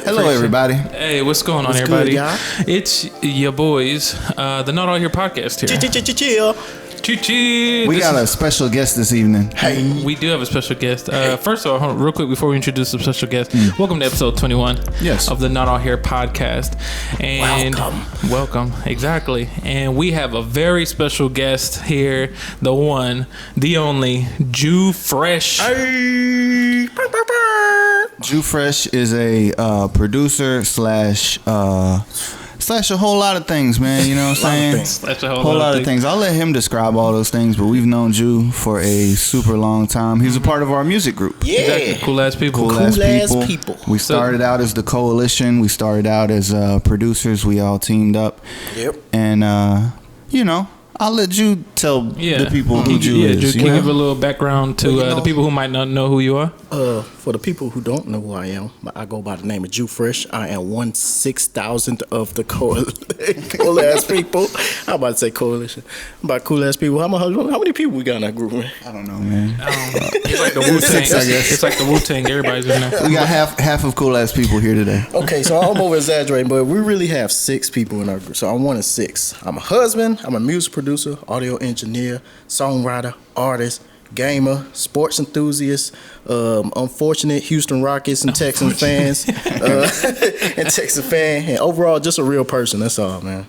Hello, everybody. Hey, what's going on, everybody? It's your boys, the Not All Here podcast here. Chill. We got a special guest this evening. Hey, we do have a special guest. First of all, hold on, real quick before we introduce the special guest, welcome to episode 21 of the Not All Here podcast. And welcome, exactly. And we have a very special guest here, the one, the only, Jew Fresh. Hey. Jew Fresh is a producer slash a whole lot of things, man. You know what I'm saying? Slash a whole lot of things. I'll let him describe all those things, but we've known Jew for a super long time. He's a part of our music group. Yeah. Exactly. Cool ass people. Cool ass people. We started out as the Coalition. We started out as producers. We all teamed up. Yep. And, you know, I'll let you tell the people who Jew is. Drew, can you give a little background to the people who might not know who you are? For the people who don't know who I am, I go by the name of Jew Fresh. I am 1/6,000th of the cool ass people. I'm about to say coalition. I'm about cool ass people. How many people we got in that group, man? I don't know, man. It's like the Wu-Tang. I guess it's like the Wu-Tang. Everybody's in there. We got half of cool ass people here today. Okay, so I'm over exaggerating, but we really have 6 people in our group. So I'm 1 of 6. I'm a husband. I'm a music producer, audio engineer, songwriter, artist, gamer, sports enthusiast, unfortunate Houston Rockets and Texans fans, and overall just a real person. That's all, man.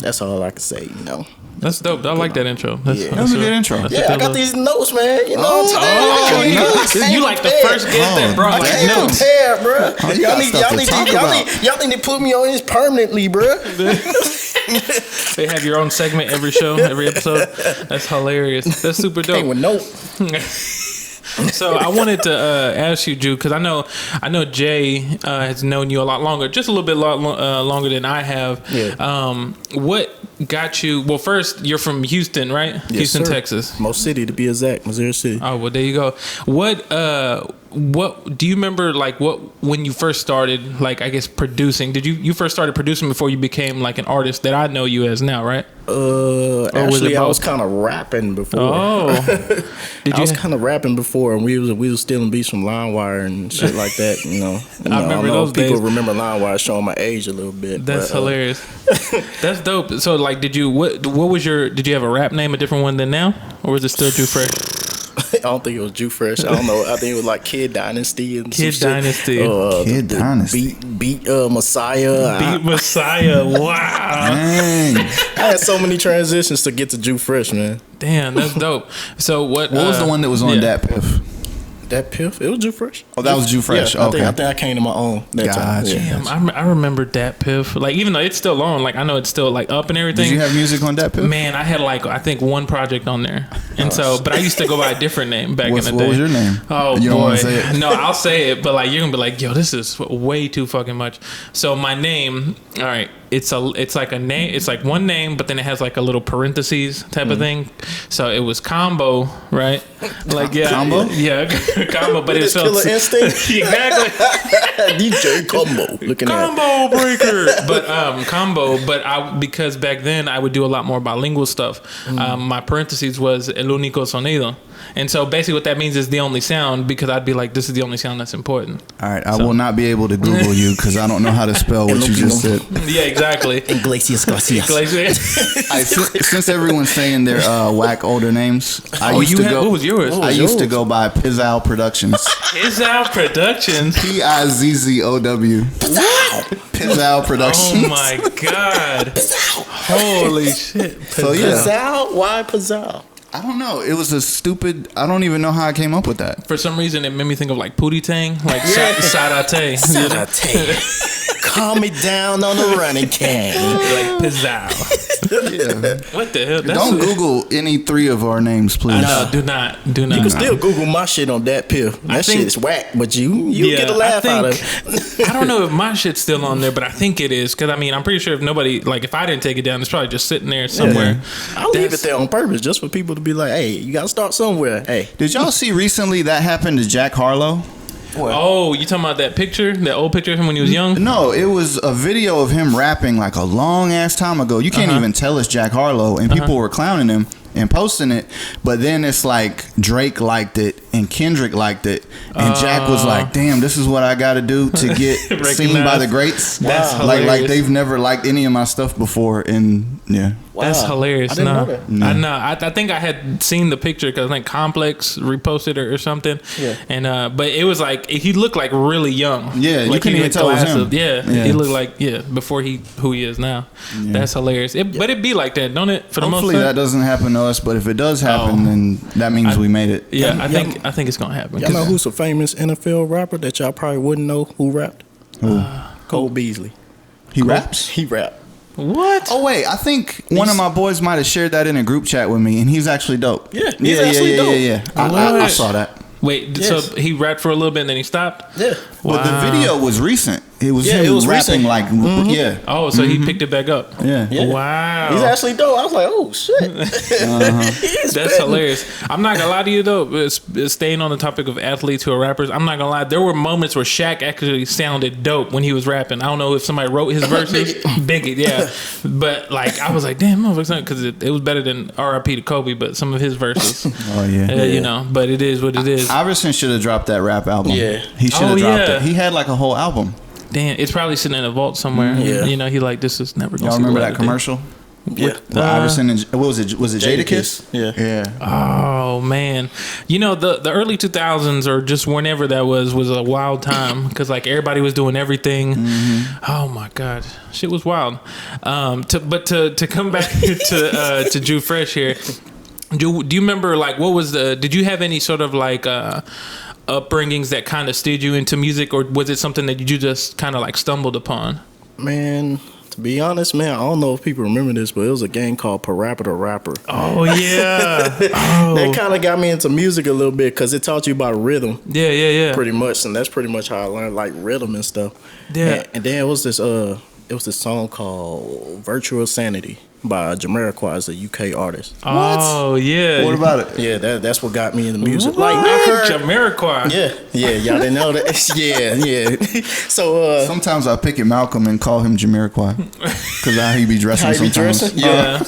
That's all I can say, you know. That's dope. I like that intro. That was a good intro. Yeah, I got these notes, man. You know what I'm saying? You like the first guest that brought like notes. Prepared, bro. Y'all need to put me on this permanently, bro. They have your own segment every show, every episode. That's hilarious. That's super dope. Came with note. So I wanted to ask you, Drew, because I know Jay has known you a lot longer, just a little bit longer than I have. Yeah. What got you? Well, first, you're from Houston, right? Yes, Houston, sir. Texas. Most city to be exact, Missouri City. Oh, well, there you go. What do you remember? Like when you first started? Like, I guess producing. Did you first started producing before you became like an artist that I know you as now, right? Actually, I was kind of rapping before. Oh, I was kind of rapping before, and we was stealing beats from LimeWire and shit like that. You know, I remember those days. People remember LimeWire, showing my age a little bit. That's hilarious. That's dope. So, like, did you have a rap name, a different one than now, or was it still Jew Fresh? I don't think it was Jew Fresh. I don't know. I think it was like Kid Dynasty and Kid Dynasty. Kid Dynasty. Beat Messiah. Beat Messiah. Wow. Dang. I had so many transitions to get to Jew Fresh, man. Damn, that's dope. So what was the one that was on Dat Piff? That Piff? It was Jew Fresh. Oh, that was Jew Fresh. Yeah, okay. I think I came to my own that time. Yeah. Damn, I remember Dat Piff. Like, even though it's still on, like, I know it's still like up and everything. Did you have music on Dat Piff? Man, I had like, I think one project on there. And but I used to go by a different name back in the day. What was your name? Oh, you boy. Don't want to say it? No, I'll say it, but like, you're going to be like, yo, this is way too fucking much. So my name, all right, it's like a name, it's like one name, but then it has like a little parentheses type of thing. So it was Combo, right? Like, yeah. Combo? Yeah, Combo, but it's Killer Instinct. Exactly. DJ Combo. Looking Combo breaker. But Combo, because back then I would do a lot more bilingual stuff. My parentheses was el único sonido. And so basically what that means is the only sound, because I'd be like, this is the only sound that's important. All right, I will not be able to Google you because I don't know how to spell what you just said. Yeah, exactly. Iglesias Garcia. Since everyone's saying their whack older names, I used to go. What was yours? I used to go by Pizzal Productions. Pizzal Productions. Pizzouw. Pizzal Productions. Oh my god. Holy shit. Pizzal. So yeah. Pizzal? Why Pizzal? I don't know. It was a stupid. I don't even know how I came up with that. For some reason, it made me think of like Pootie Tang, like Sarate. Calm me down on the running can. Like Pizzal. Yeah. What the hell? Don't Google any 3 of our names, please. No, do not. You can still Google my shit on that Piff. That shit is whack, but you get a laugh out of it. I don't know if my shit's still on there, but I think it is. Because, I mean, I'm pretty sure if nobody, like, if I didn't take it down, it's probably just sitting there somewhere. Yeah. I'll leave it there on purpose just for people to be like, hey, you got to start somewhere. Hey. Did y'all see recently that happened to Jack Harlow? What? Oh, you talking about that picture? That old picture of him when he was young? No, it was a video of him rapping like a long ass time ago. You can't even tell it's Jack Harlow, and people were clowning him. and posting it. But then it's like Drake liked it and Kendrick liked it, and Jack was like, "Damn, this is what I got to do to get seen by the greats." That's like they've never liked any of my stuff before, and yeah. Wow. That's hilarious. I didn't know that. I know. I think I had seen the picture because I think Complex reposted it or something. Yeah. And but it was like he looked like really young. Yeah, like you couldn't even tell it was him. Yeah, he looked like before who he is now. Yeah. That's hilarious. But it be like that, don't it? For the most part. Hopefully that doesn't happen to us. But if it does happen, then that means we made it. Yeah, I think it's gonna happen. Y'all know who's a famous NFL rapper that y'all probably wouldn't know who rapped? Cole Beasley. He raps. He rapped. What? Oh wait, I think one of my boys might have shared that in a group chat with me, and he's actually dope. Yeah, he's actually dope. Yeah. I saw that. Wait, so he rapped for a little bit and then he stopped? Yeah. Wow. But the video was recent. It was him rapping recent. Oh, so he picked it back up. Yeah. Wow. He's actually dope. I was like, oh shit. That's hilarious. I'm not gonna lie to you though. Staying on the topic of athletes who are rappers, I'm not gonna lie. There were moments where Shaq actually sounded dope when he was rapping. I don't know if somebody wrote his verses. Bigot, yeah. But like, I was like, damn, motherfucker, because it was better than R.I.P. to Kobe. But some of his verses, you know. But it is what it is. Iverson should have dropped that rap album. Yeah, he should have dropped it. He had like a whole album. Damn, it's probably sitting in a vault somewhere. Yeah. You know, he like, this is never going to Y'all remember that commercial? Yeah. The Iverson and what was it? Was it Jadakiss? Yeah. Oh man, you know the early 2000s or just whenever that was a wild time because like everybody was doing everything. Oh my god, shit was wild. To come back to Jew Fresh here. Do you remember like what was did you have any sort of like upbringings that kind of steered you into music, or was it something that you just kind of like stumbled upon? Man, to be honest, man, I don't know if people remember this, but it was a game called Parappa the Rapper. Oh yeah. That kind of got me into music a little bit because it taught you about rhythm. Yeah. Pretty much, and that's pretty much how I learned like rhythm and stuff. Yeah. And then it was this song called Virtual Sanity by Jamiroquai, as a UK artist. Oh yeah. What about it? Yeah, that's what got me into music. What? Like I heard Jamiroquai. Yeah, y'all didn't know that. Yeah. So sometimes I pick at Malcolm and call him Jamiroquai because how he be dressing how he be sometimes. dressing? Yeah.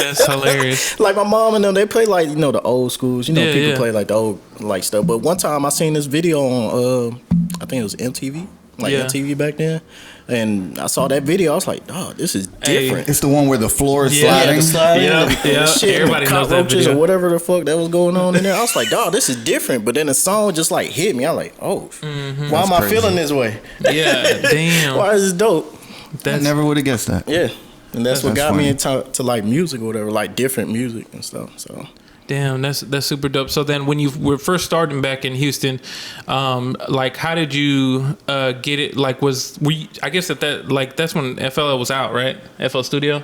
That's hilarious. Like my mom and them, they play like the old schools. People play like the old like stuff. But one time I seen this video on I think it was MTV, MTV back then. And I saw that video. I was like, "Oh, this is different." It's the one where the floor is sliding. Yeah. Shit, everybody knows that video. Or whatever the fuck that was going on in there. I was like, "Dog, this is different." But then the song just like hit me. I'm like, "Oh, why am I feeling this way?" Yeah, damn. Why is this dope? I never would have guessed that. Yeah, and that's what got funny. me into like music or whatever, like different music and stuff. So. Damn, that's super dope. So then, when you were first starting back in Houston, like how did you get it? Like, I guess that's when FL was out, right? FL Studio.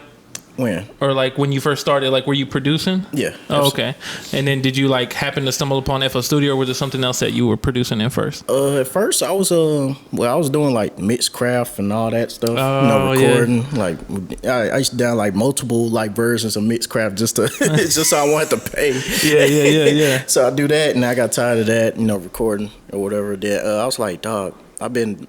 When? Or like when you first started, like were you producing? Yeah. Oh, okay. And then did you like happen to stumble upon FL Studio, or was it something else that you were producing in first? At first I was I was doing like Mixcraft and all that stuff. Recording. Yeah. Like I used to down like multiple like versions of Mixcraft just so I wanted to pay. Yeah. So I do that, and I got tired of that, recording or whatever. That I was like, dog, I don't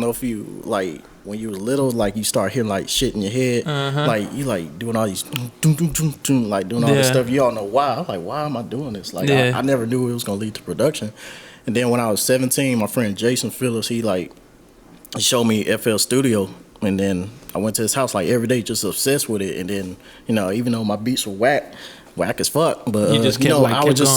know if you like. When you was little, like you start hearing like shit in your head, like you like doing all these, like doing all this stuff. You all know why. I'm like, why am I doing this? Like I never knew it was gonna lead to production. And then when I was 17, my friend Jason Phillips, he showed me FL Studio, and then I went to his house like every day, just obsessed with it. And then even though my beats were whack as fuck, but you just kept, I was just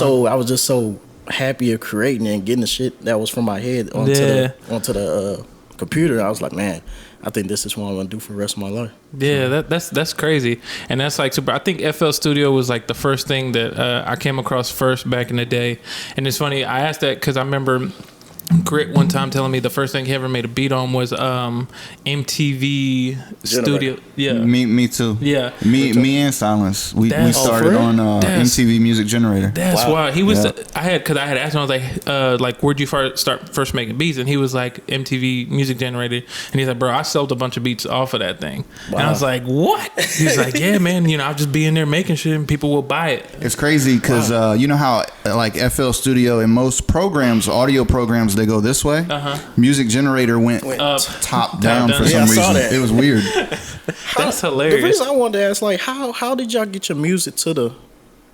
so happy of creating and getting the shit that was from my head onto the computer. I was like, man, I think this is what I'm gonna do for the rest of my life. Yeah, that's crazy, and that's like super. I think FL Studio was like the first thing that I came across first back in the day, and it's funny I asked that because I remember Grit one time telling me the first thing he ever made a beat on was MTV Studio. Yeah, me too. Yeah, me and Silence. We started on MTV Music Generator. That's why he was. I had asked him. I was like, where'd you first making beats? And he was like, MTV Music Generator. And he's like, bro, I sold a bunch of beats off of that thing. Wow. And I was like, what? He's like, yeah, man. I'll just be in there making shit and people will buy it. It's crazy because you know how like FL Studio and most programs, audio programs, they go this way. Music Generator went up, top down for some reason. That. It was weird. That's hilarious. The reason I wanted to ask, like, how did y'all get your music to the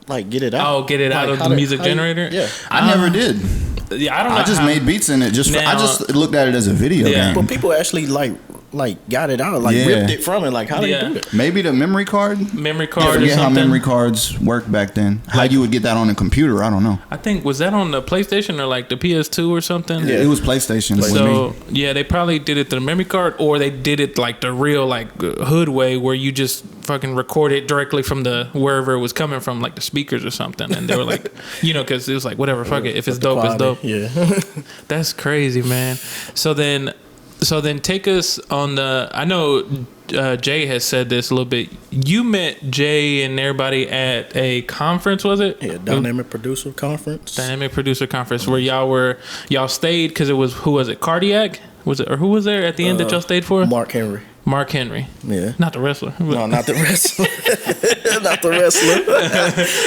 like get it out? Oh, get it out of the music generator? Yeah. I never did. Yeah, I don't know. I just made beats in it. I just looked at it as a video game. But people actually like got it out, ripped it from it. Like, how do you do that? Maybe the memory card. I forget or something. how memory cards worked back then. How you would get that on a computer, I don't know. I think, was that on the PlayStation or like the PS2 or something? Yeah, it was PlayStation. So yeah, they probably did it through the memory card, or they did it like the real like hood way, where you just fucking record it directly from the wherever it was coming from, like the speakers or something. And they were like, because it was like, whatever, fuck it. If it's dope, it's dope. Yeah. That's crazy, man. So then take us on the. I know Jay has said this a little bit. You met Jay and everybody at a conference, was it? Yeah, Dynamic Producer Conference. Dynamic Producer Conference, where y'all stayed because it was, who was it? Cardiac? Was it, or who was there at the end that y'all stayed for? Mark Henry. Mark Henry. Yeah. Not the wrestler. No, not the wrestler. Not the wrestler.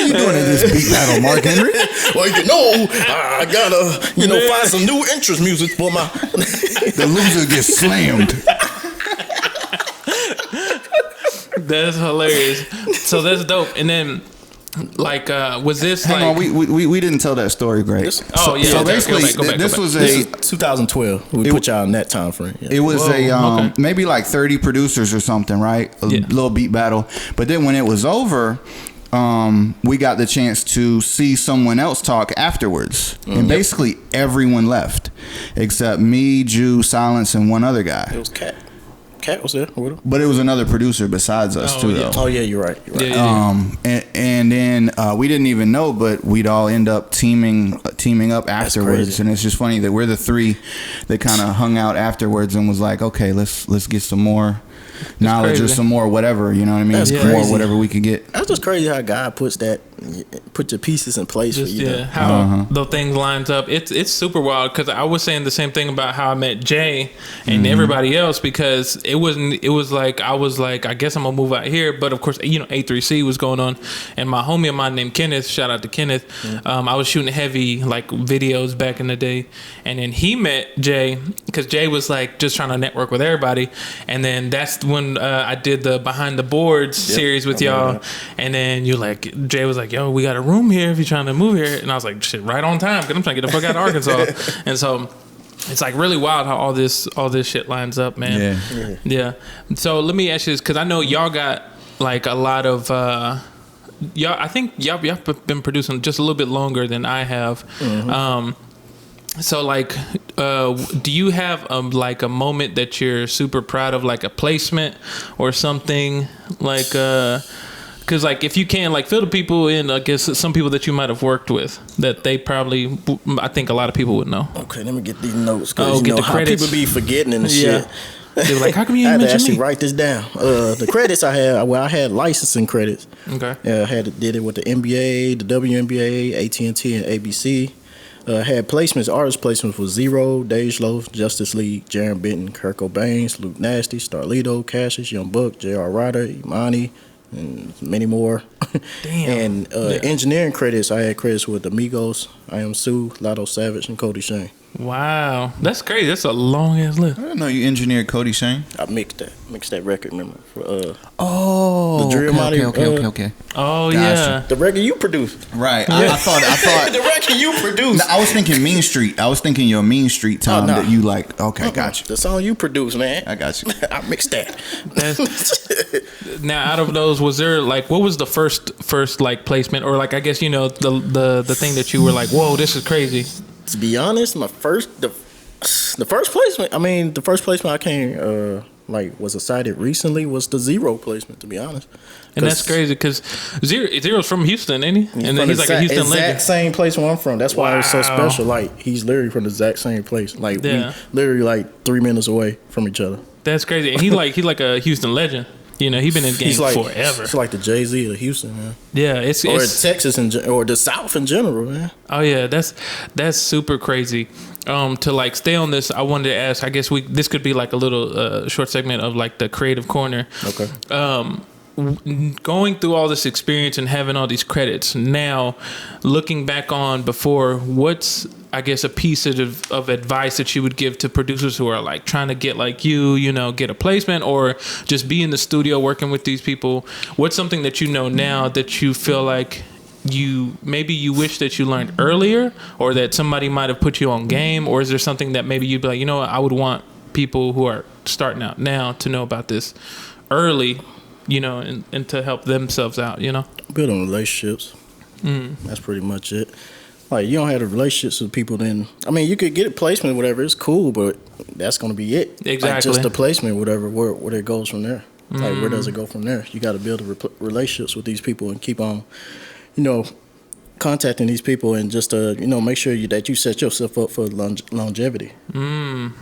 You doing in this beat battle, Mark Henry? Well, I gotta, find some new interest music for my. The loser gets slammed. That's hilarious. So that's dope. And then, was this Hang on, we didn't tell that story, Greg. So basically, this was this is 2012. We put y'all in that time frame. Yeah. It was maybe like 30 producers or something, right? A little beat battle. But then when it was over, we got the chance to see someone else talk afterwards, and basically everyone left except me, Jew, Silence, and one other guy. It was Cat. Cat was there with him. But it was another producer besides us too, though. Oh yeah, you're right. And then we didn't even know, but we'd all end up teaming up afterwards, and it's just funny that we're the three that kind of hung out afterwards and was like, okay, let's get some more knowledge or some more whatever, you know what I mean? That's more whatever we could get. That's just crazy how God put your pieces in place for you. Yeah, how the thing lines up. It's super wild, because I was saying the same thing about how I met Jay and everybody else, because it was like, I was like, I guess I'm gonna move out here, but of course, A3C was going on, and my homie of mine named Kenneth, shout out to Kenneth, I was shooting heavy like videos back in the day, and then he met Jay because Jay was like just trying to network with everybody, and then that's when I did the Behind the Boards series with y'all, and then Jay was like, yo, we got a room here if you're trying to move here, and I was like, shit, right on time, because I'm trying to get the fuck out of Arkansas. And so it's like really wild how all this shit lines up, man. Yeah. So let me ask you this, because I know y'all got like a lot of y'all, I think y'all been producing just a little bit longer than I have. So like, do you have like a moment that you're super proud of, like a placement or something, like because like if you can like fill the people in, I guess some people that you might have worked with that they probably, I think a lot of people would know. Okay, let me get these notes, because get the how credits. people be forgetting and shit. They were like, how come you I didn't had to mention actually me? write this down. The credits I had licensing credits. Okay. I did it with the NBA, the WNBA, AT&T, and ABC. Had placements, artist placements with Zero, Dej Loaf, Justice League, Jaron Benton, Kurt Cobain, Luke Nasty, Starlito, Cassius, Young Buck, J.R. Ryder, Imani, and many more. Damn. And engineering credits, I had credits with Amigos, I Am Sue, Lotto Savage, and Cody Shane. Wow, that's crazy. That's a long ass list. I didn't know you engineered Cody Shane. I mixed that record, remember? For, the Drill Mighty. Okay. Oh, Gotcha. yeah. The record you produced. Right. I thought The record you produced. I was thinking Mean Street. I was thinking your Mean Street time that you like. Okay, got you. The song you produced, man. I got you. I mixed that. Now, out of those, was there like, what was the first like placement, or like, I guess, the thing that you were like, whoa, this is crazy? To be honest, the first placement. I mean, the first placement I came was cited recently was the Zero placement. To be honest, and that's crazy because Zero's from Houston, ain't he? And then he's like a Houston legend. Exact same place where I'm from. That's why it was so special. Like, he's literally from the exact same place. Like, we literally like 3 minutes away from each other. That's crazy. And he's like a Houston legend. He been in the game forever. It's like the Jay-Z of Houston, man. Yeah, it's Texas or the South in general, man. Oh yeah, that's super crazy. To like stay on this, I wanted to ask. I guess this could be like a little short segment of like the creative corner. Okay. Going through all this experience and having all these credits, now looking back on before, what's, I guess, a piece of advice that you would give to producers who are like trying to get like get a placement or just be in the studio working with these people? What's something that now that you feel like you wish that you learned earlier, or that somebody might have put you on game, or is there something that maybe you'd be like, you know what, I would want people who are starting out now to know about this early, you know, and to help themselves out, you know? Building relationships. That's pretty much it. Like, you don't have the relationships with people, then, I mean, you could get a placement, whatever, it's cool, but that's going to be it. Exactly. Like, just the placement, whatever, where it goes from there. Like, where does it go from there? You got to build relationships with these people and keep on, you know, contacting these people, and just, you know, make sure that you set yourself up for longevity.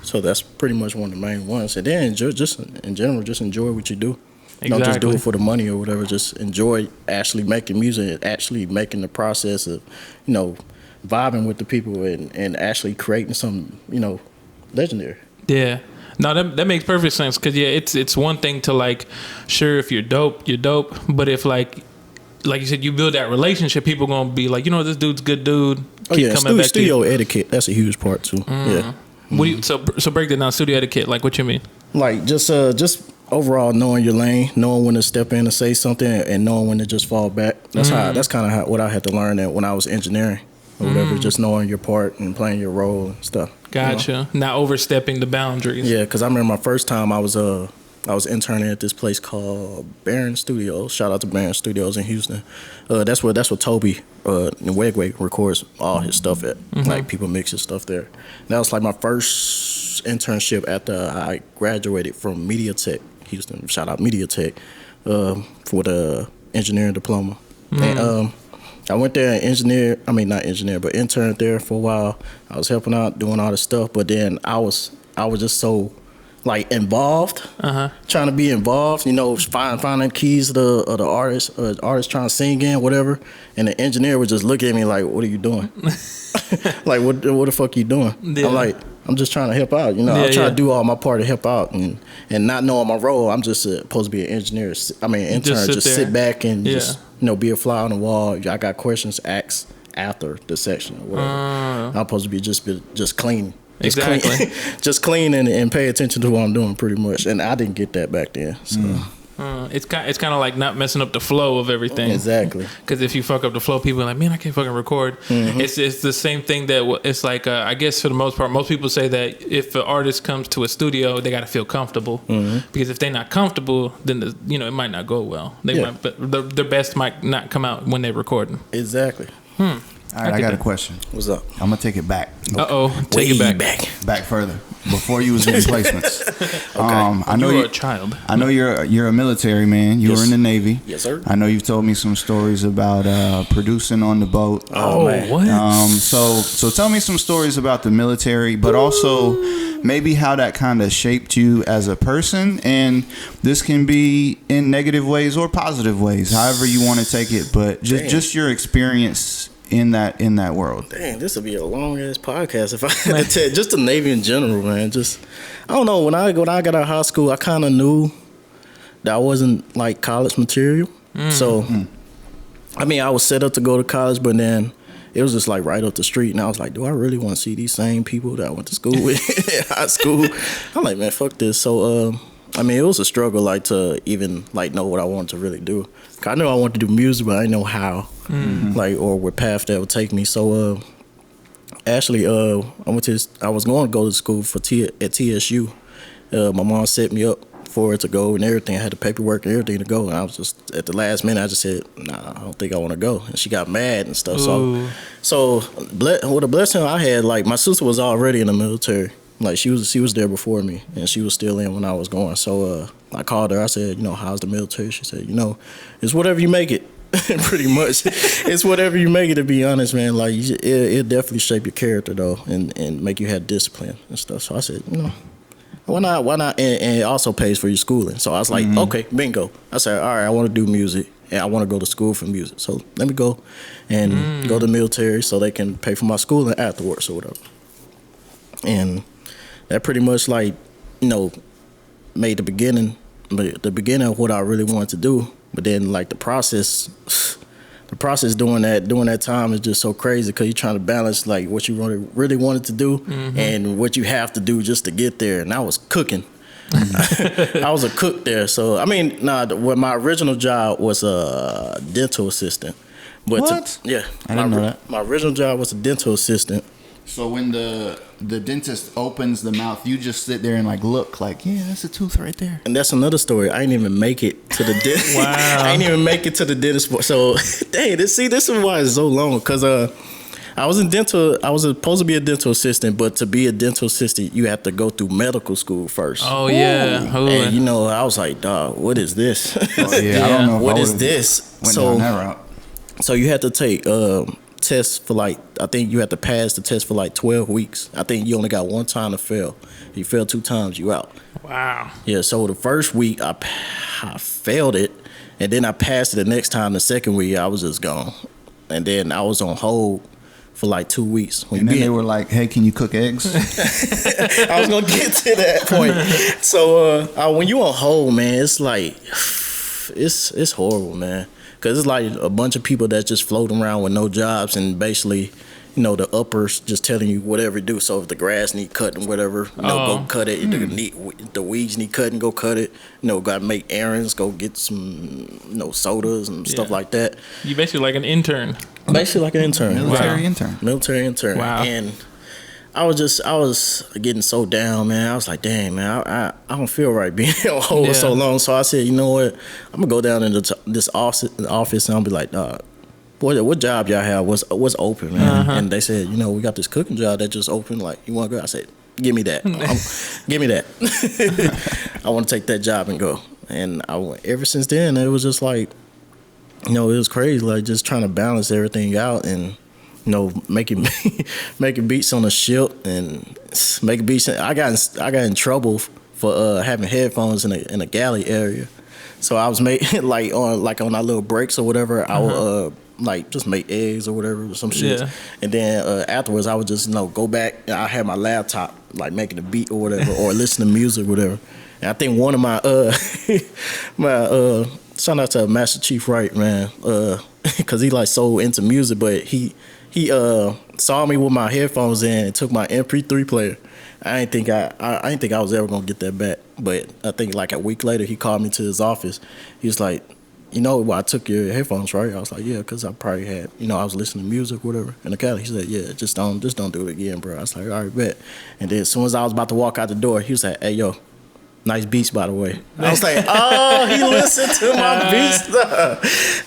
So that's pretty much one of the main ones. And then just in general, just enjoy what you do. Exactly. Don't just do it for the money or whatever. Just enjoy actually making music and actually making the process of, you know, vibing with the people and actually creating something, you know, legendary. Yeah. No, that makes perfect sense, because yeah, it's one thing to, like, sure, if you're dope, but if like you said, you build that relationship, people gonna be like, you know, this dude's a good dude. Keep coming back studio etiquette, that's a huge part too. Yeah. What do you, so break that down, studio etiquette, like what you mean? Like just overall knowing your lane, knowing when to step in and say something, and knowing when to just fall back. That's kind of what I had to learn that when I was engineering or whatever, just knowing your part and playing your role and stuff. Gotcha. You know? Not overstepping the boundaries. Yeah, because I remember my first time I was interning at this place called Barron Studios. Shout out to Barron Studios in Houston. That's where Toby Nwegwe records all his stuff at. Like, people mix his stuff there. And that was like my first internship after I graduated from Media Tech Houston. Shout out Media Tech for the engineering diploma. And I went there and interned there for a while. I was helping out, doing all this stuff, but then I was just so, like, involved, trying to be involved, you know, finding keys of the artist trying to sing in, whatever. And the engineer would just look at me like, what are you doing? Like, what the fuck are you doing? Yeah. I'm like, I'm just trying to help out, you know. I'm trying to do all my part to help out, and not knowing my role, I'm just supposed to be an intern, just sit back and just, you know, be a fly on the wall. I got questions, ask after the section or whatever. I'm supposed to be just clean. Exactly. Just clean and pay attention to what I'm doing, pretty much. And I didn't get that back then. So. It's kind of like not messing up the flow of everything. Exactly. Because if you fuck up the flow, people are like, man, I can't fucking record. It's the same thing that it's like. I guess for the most part, most people say that if an artist comes to a studio, they got to feel comfortable. Because if they're not comfortable, then it might not go well. But their best might not come out when they're recording. Exactly. All right, I got a question. What's up? I'm gonna take it back. Take it back further. Before you was getting placements. Okay. I know you're a child. I know you're a military man. You were in the Navy. Yes, sir. I know you've told me some stories about producing on the boat. Man. What? So tell me some stories about the military, but also maybe how that kind of shaped you as a person. And this can be in negative ways or positive ways, however you want to take it. But just your experience in that world. Dang, this would be a long ass podcast if I had to tell just the Navy in general, man. Just, I don't know, when I got out of high school, I kind of knew that I wasn't like college material. So I mean, I was set up to go to college, but then it was just like right up the street, and I was like, do I really want to see these same people that I went to school with in high school? I'm like, man, fuck this. So I mean, it was a struggle, like, to even like know what I wanted to really do. I knew I wanted to do music, but I didn't know how, like, or what path that would take me. So actually, I was going to go to school at TSU. My mom set me up for it to go and everything. I had the paperwork and everything to go, and I was just at the last minute. I just said, nah, I don't think I want to go, and she got mad and stuff. Ooh. So with a blessing I had, like, my sister was already in the military. Like, she was there before me, and she was still in when I was going. So I called her. I said, how's the military? She said, it's whatever you make it. Pretty much, it's whatever you make it. To be honest, man, like, it definitely shape your character though, and make you have discipline and stuff. So I said, why not? And it also pays for your schooling. So I was like, okay, bingo. I said, all right, I want to do music, and I want to go to school for music. So let me go and go to the military so they can pay for my schooling afterwards or whatever. And that pretty much, like, made the beginning of what I really wanted to do. But then, like, the process during that time is just so crazy, because you're trying to balance, like, what you really wanted to do and what you have to do just to get there. And I was cooking. I was a cook there. So, I mean, my original job was a dental assistant. But what? Yeah, I didn't know that. My original job was a dental assistant. So when the dentist opens the mouth, you just sit there and like look, like, yeah, that's a tooth right there. And that's another story. I didn't even make it to the dentist. Wow. I didn't even make it to the dentist. So, dang, this is why it's so long. Because I was supposed to be a dental assistant, but to be a dental assistant, you have to go through medical school first. Oh, yeah. Ooh. And, you know, I was like, dog, what is this? Oh, yeah, I don't know. What is this? Down that route. So you had to take tests for like, I think you had to pass the test for like 12 weeks. I think you only got one time to fail. If you fail 2 times, you out. Wow. Yeah, so the first week I failed it, and then I passed it the next time. The second week I was just gone. And then I was on hold for like 2 weeks. And then they were like, hey, can you cook eggs? I was going to get to that point. So when you on hold, man, it's like, it's horrible, man. Because it's like a bunch of people that just float around with no jobs, and basically, you know, the uppers just telling you whatever to do. So if the grass need cutting, whatever, you know, go cut it. The weeds need cutting, go cut it. You know, got to make errands, go get some, you know, sodas and stuff like that. You basically like an intern. Basically like an intern. Military intern. Wow. And I was getting so down, man. I was like, dang, man, I don't feel right being on hold so long. So I said, you know what? I'm gonna go down into this office and I'll be like, what job y'all have? What's open, man? And they said, you know, we got this cooking job that just opened. Like, you want to go? I said, give me that. Give me that. I want to take that job and go. And ever since then, it was just like, you know, it was crazy. Like just trying to balance everything out and, you know, making beats on a ship and making beats. I got in trouble for having headphones in a galley area. So I was making like on our little breaks or whatever. I would like just make eggs or whatever or some shit. Yeah. And then afterwards I would just, you know, go back and I had my laptop like making a beat or whatever or listen to music or whatever. And I think one of my shout out to Master Chief Wright, man, because he like so into music, but he saw me with my headphones in and took my MP3 player. I didn't think I was ever gonna get that back, but I think like a week later he called me to his office. He was like, you know, well, I took your headphones, right? I was like, yeah, because I probably had, you know, I was listening to music, whatever. In the Cali, he said, yeah, just don't do it again, bro. I was like, all right, bet. And then as soon as I was about to walk out the door, he was like, hey, yo, nice beats, by the way. I was like, oh, he listened to my beats.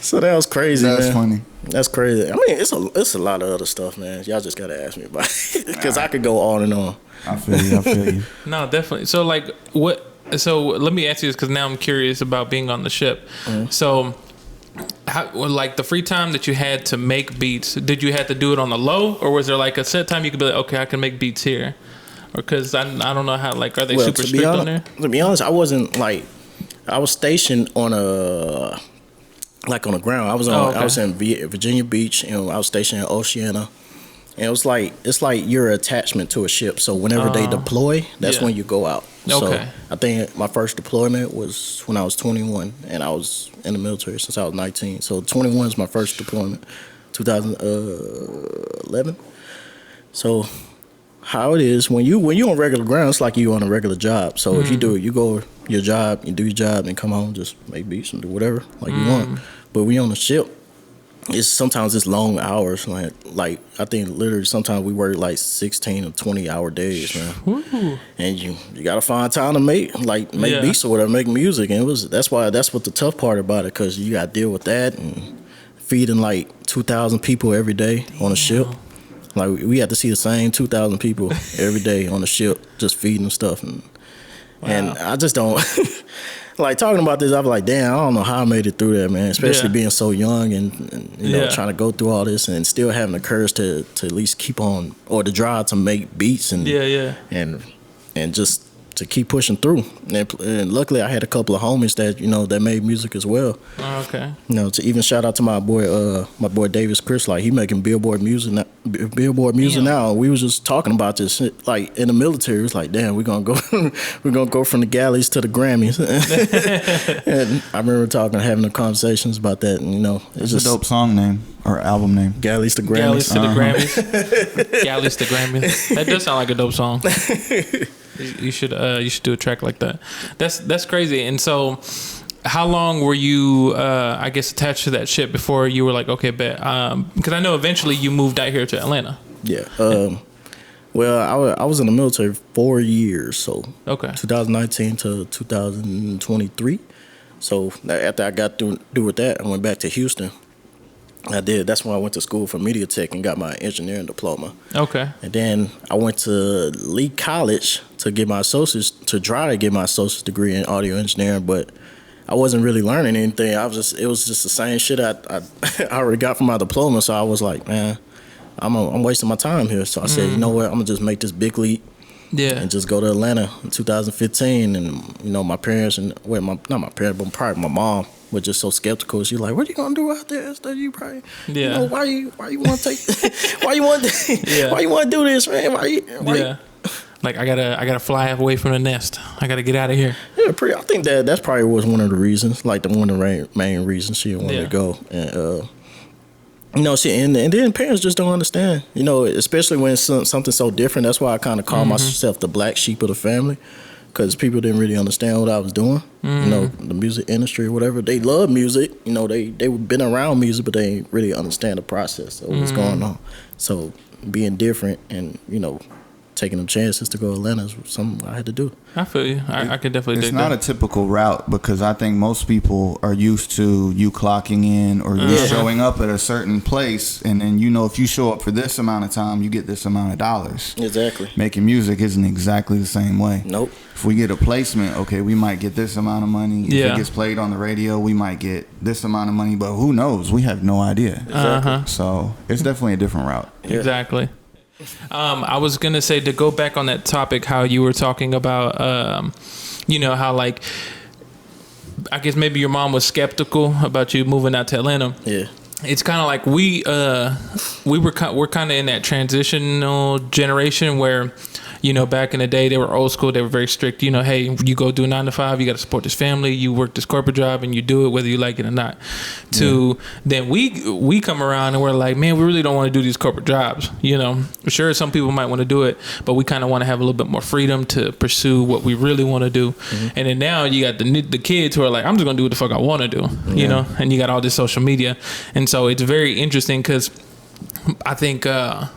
So that was crazy, man. That's funny. That's crazy. I mean, it's a lot of other stuff, man. Y'all just got to ask me about it because I could go on and on. I feel you. No, definitely. So, like, what? So, let me ask you this because now I'm curious about being on the ship. Mm-hmm. So, how, like, the free time that you had to make beats, did you have to do it on the low, or was there like a set time you could be like, okay, I can make beats here? Or because I don't know how, like, are they super strict on there? To be honest, I wasn't like, I was stationed on the ground. I was in Virginia Beach, and I was stationed in Oceana. And it's like your attachment to a ship. So whenever they deploy, that's when you go out. Okay. So I think my first deployment was when I was 21, and I was in the military since I was 19. So 21 is my first deployment, 2011. So how it is when you on regular ground, it's like you on a regular job. So if you go your job, you do your job, and come home, just make beats and do whatever like you want. But we on the ship, sometimes it's long hours. Like I think literally sometimes we work like 16 or 20 hour days, man. Woo. And you gotta find time to make beats or whatever, make music. And that's what the tough part about it, because you gotta deal with that and feeding like 2,000 people every day on a ship. Like we have to see the same 2,000 people every day on the ship, just feeding them stuff, and I just don't like talking about this. I'm like, damn, I don't know how I made it through that, man. Especially being so young and you know trying to go through all this and still having the courage to at least keep on, or the drive to make beats and and just to keep pushing through. And luckily, I had a couple of homies that made music as well. Oh, okay. You know, to even shout out to my boy Davis Chris, like he making Billboard music now. We was just talking about this like in the military. It's like, damn, we're gonna go from the galleys to the Grammys. And I remember having the conversations about that, and it's just a dope song name or album name. Galleys to Grammys. Galleys to the Grammys. Galleys to Grammys. That does sound like a dope song. You should do a track like that. That's crazy. And so how long were you, I guess, attached to that ship before you were like, okay, bet? Because I know eventually you moved out here to Atlanta. Yeah. Well, I was in the military 4 years, so 2019 to 2023. So after I got through with that, I went back to Houston. That's when I went to school for media tech and got my engineering diploma. Okay. And then I went to Lee College to get my associate's degree in audio engineering, but I wasn't really learning anything. It was just the same shit I already got from my diploma. So I was like, man, I'm wasting my time here. So I said, you know what, I'm gonna just make this big leap. Yeah. And just go to Atlanta in 2015. And my parents not my parents, but probably my mom was just so skeptical. She's like, what are you gonna do out there? You probably, why you want to take, why you want to do this, man? Like I gotta fly away from the nest. I gotta get out of here. Yeah, I think that's probably was one of the reasons, like one of the main reasons she wanted to go. And and then parents just don't understand. Especially when it's something so different. That's why I kind of call myself the black sheep of the family, because people didn't really understand what I was doing. The music industry or whatever. They love music. They've been around music, but they ain't really understand the process of what's going on. So being different and taking them chances to go to Atlanta is something I had to do. I feel you. I could definitely. It's not a typical route, because I think most people are used to you clocking in or you showing up at a certain place, and then if you show up for this amount of time, you get this amount of dollars. Exactly. Making music isn't exactly the same way. Nope. If we get a placement, okay, we might get this amount of money. If it gets played on the radio, we might get this amount of money, but who knows? We have no idea. Exactly. So it's definitely a different route. Yeah. Exactly. I was gonna say, to go back on that topic, how you were talking about, how like, I guess maybe your mom was skeptical about you moving out to Atlanta. Yeah. It's kind of like we're kind of in that transitional generation where, back in the day, they were old school. They were very strict. Hey, you go do a 9 to 5. You got to support this family. You work this corporate job, and you do it whether you like it or not. Then we come around and we're like, man, we really don't want to do these corporate jobs. Sure, some people might want to do it, but we kind of want to have a little bit more freedom to pursue what we really want to do. And then now you got the kids who are like, I'm just gonna do what the fuck I want to do. And you got all this social media, and so it's very interesting because I think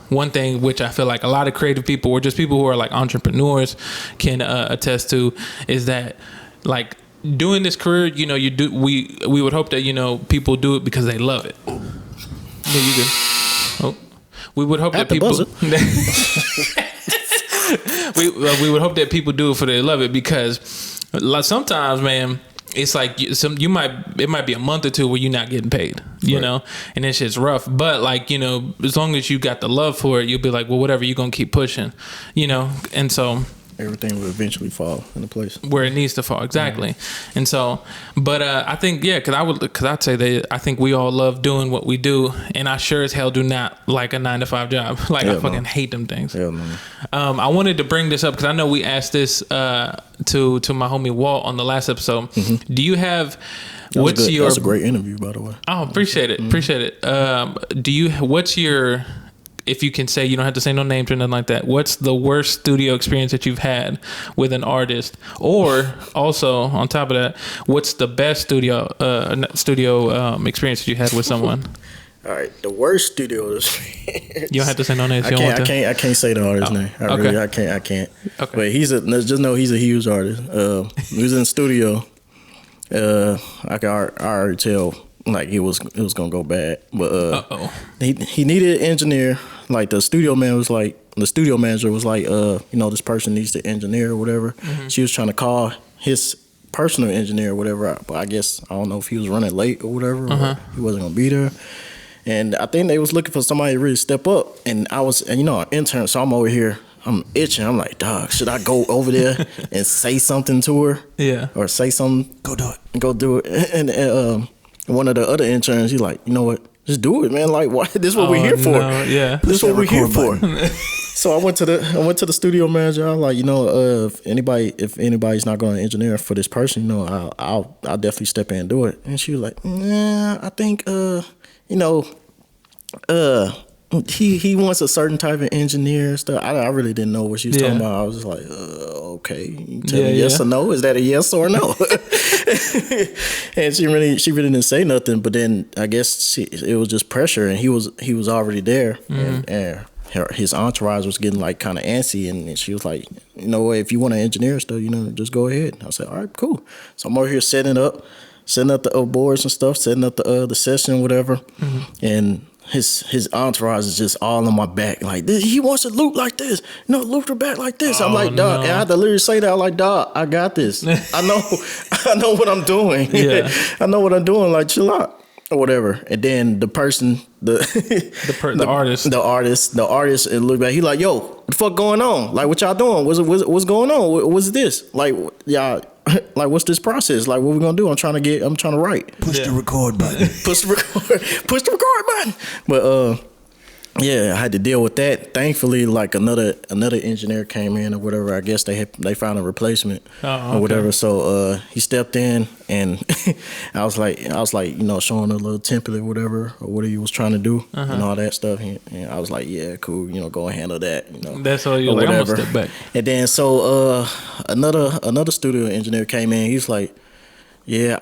one thing which I feel like a lot of creative people, or just people who are like entrepreneurs, can attest to, is that like doing this career, we would hope that people do it because they love it. Yeah, you good. Oh, we would hope that people we would hope that people do it for they love it, because sometimes, man, it's like it might be a month or two where you're not getting paid, know, and that shit's rough. But like, as long as you got the love for it, you'll be like, well, whatever, you're gonna keep pushing, and so everything will eventually fall into place where it needs to fall. Exactly. And so, but I think, because I'd say that I think we all love doing what we do, and I sure as hell do not like a 9 to 5 job. Like, I fucking hate them things. Hell no. I wanted to bring this up because I know we asked this to my homie Walt on the last episode. Do you have That's a great interview, by the way. Oh, appreciate it. Appreciate it. What's your, if you can say, you don't have to say no names or nothing like that, what's the worst studio experience that you've had with an artist? Or also, on top of that, what's the best studio experience that you had with someone? All right, the worst studio experience. You don't have to say no names. I can't say the artist's name. I can't. Okay. But just know he's a huge artist. He was in the studio. I already tell, like, it was gonna go bad, but he needed an engineer. Like, the studio manager was like, this person needs to engineer or whatever. She was trying to call his personal engineer or whatever, but I guess I don't know if he was running late or whatever, or he wasn't gonna be there. And I think they was looking for somebody to really step up. And I was, an intern, so I'm over here. I'm itching. I'm like, dog, should I go over there and say something to her? Yeah. Or say something? Go do it. And one of the other interns, he's like, you know what? Just do it, man. Like, why? This is what we're here for. Yeah. This is what we're here for. So I went to the studio manager. I was like, if anybody's not going to engineer for this person, I'll definitely step in and do it. And she was like, nah, I think, he wants a certain type of engineer and stuff. I really didn't know what she was talking about. I was just like, okay, you tell me yes or no. Is that a yes or no? and she really didn't say nothing. But then I guess it was just pressure, and he was already there, and his entourage was getting like kind of antsy, and she was like, you know, if you want to engineer stuff, you know, just go ahead. I said, all right, cool. So I'm over here setting up the boards and stuff, setting up the session, whatever, and his entourage is just all on my back, like, he wants to loop like this, loop her back like this. I'm like, dog, and I had to literally say that. I'm like, dog, I got this. I know what I'm doing. Yeah. I know what I'm doing. Like, chill out. Or whatever. And then the person, the artist, and look back. He like, yo, what the fuck going on? Like, what y'all doing? What's going on? What's this? Like, y'all, like, what's this process? Like, what we gonna do? I'm trying to write. Push the record button. Push the record button. But yeah, I had to deal with that. Thankfully, like another engineer came in or whatever. I guess they found a replacement or whatever. So he stepped in, and I was like, you know, showing a little template or whatever, or what he was trying to do and all that stuff. And I was like, yeah, cool, you know, go and handle that. You know, that's all you're like. I'm gonna step back. And then so another studio engineer came in. He's like, yeah,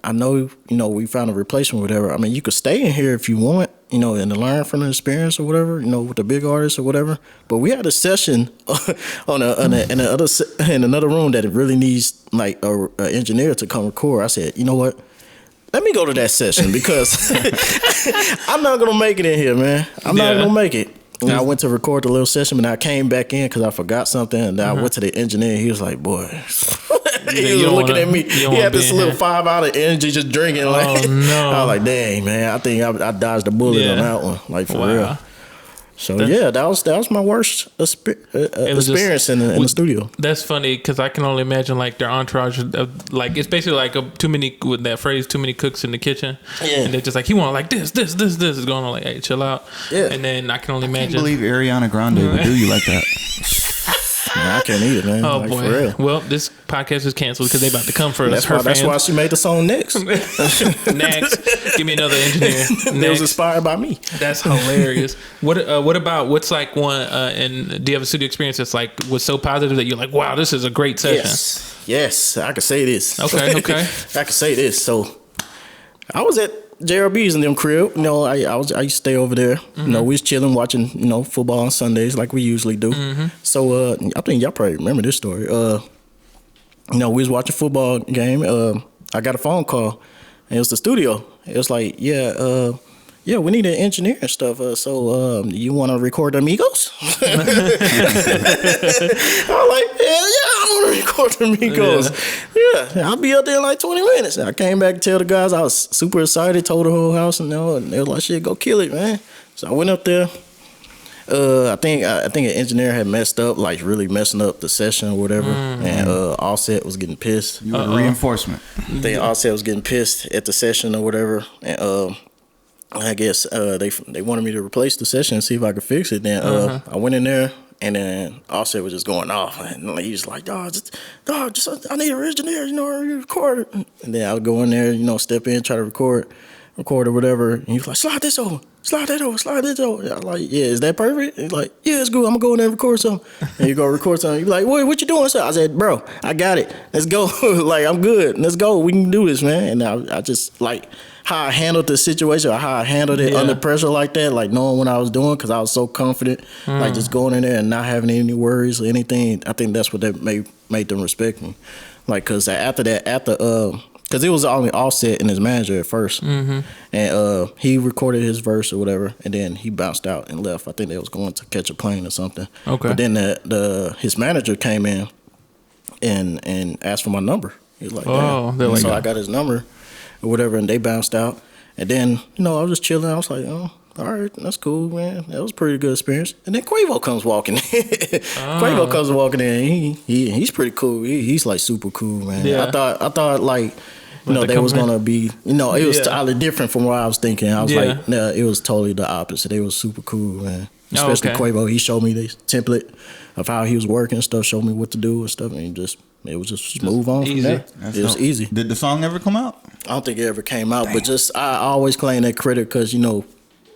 I know, you know, we found a replacement or whatever. I mean, you could stay in here if you want, you know, and to learn from the experience or whatever, you know, with the big artists or whatever. But we had a session in another room that it really needs like a engineer to come record. I said, you know what? Let me go to that session because I'm not gonna make it in here, man. I'm not gonna make it. And I went to record the little session, and I came back in because I forgot something. And then I went to the engineer. He was like, "Boy," he was looking at me. He had this little 5 hour of energy, just drinking. Like, I was like, "Dang, man, I think I dodged a bullet on that one, like for real." So that was my worst experience in the studio. That's funny because I can only imagine like their entourage, like it's basically like too many, with that phrase, too many cooks in the kitchen. Yeah. And they're just like, he want like this is going on, like, hey, chill out. Yeah. And then I can only imagine. I can't believe Ariana Grande would do you like that. Man, I can't either, man. Oh, like, boy. For real. Well, this podcast is canceled because they about to come for us. That's why she made the song Next. Next. Give me another engineer. It was inspired by me. That's hilarious. What about, what's like one, and do you have a studio experience that's like, was so positive that you're like, wow, this is a great session? Yes, I can say this. Okay. I can say this. So, I was at JRB's in them crib. You know, I used to stay over there. You know, we was chilling, watching, you know, football on Sundays like we usually do. So I think y'all probably remember this story. You know, we was watching football game. I got a phone call, and it was the studio. It was like, yeah, we need an engineer and stuff. So you want to record Amigos? I was like, yeah, I want to record Amigos. Yeah, I'll be up there in like 20 minutes. And I came back to tell the guys I was super excited, told the whole house, and they were like, shit, go kill it, man. So I went up there. I think an engineer had messed up, like really messing up the session or whatever, and Offset was getting pissed. You were reinforcement. I think Offset was getting pissed at the session or whatever, and I guess they wanted me to replace the session and see if I could fix it. Then I went in there, and then Offset was just going off, and he was like, "Dog, I need an engineer, you know, record it." And then I would go in there, you know, step in, try to record or whatever, and he was like, slide this over. And I'm like, yeah, is that perfect? And he's like, yeah, it's good. I'm gonna go in there and record something. And you go record something. You're like, what you doing? So I said, bro, I got it. Let's go. Like, I'm good. Let's go. We can do this, man. And I just like how I handled the situation, or how I handled it under pressure like that, like knowing what I was doing, because I was so confident, like just going in there and not having any worries or anything. I think that's what that made them respect me. Like, because because it was only Offset and his manager at first, and he recorded his verse or whatever, and then he bounced out and left. I think they was going to catch a plane or something. Okay. But then his manager came in and asked for my number. He was like, so I got his number or whatever, and they bounced out. And then, you know, I was just chilling. I was like, oh, all right, that's cool, man. That was a pretty good experience. And then Quavo comes walking in. Quavo comes walking in. He's pretty cool. He's like super cool, man. Yeah. I thought like, you know, they was gonna be, you know, it was totally different from what I was thinking. I was like, no, it was totally the opposite. They was super cool, man. Especially Quavo. He showed me the template of how he was working and stuff, showed me what to do and stuff, and it was just move on from there. It was easy. Did the song ever come out? I don't think it ever came out, but just I always claim that credit because, you know,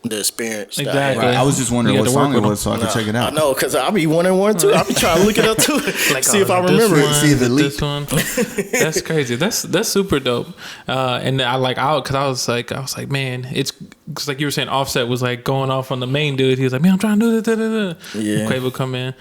the experience. Exactly. Right. I was just wondering what song it was so I could check it out. I know, because I'll be wondering one too. I'll be trying to look it up too, like see if I remember it. See if it leaked. This one. That's crazy. That's super dope. And I was like, man, it's cause like you were saying, Offset was like going off on the main dude. He was like, man, I'm trying to do this. Yeah. Quavo come in,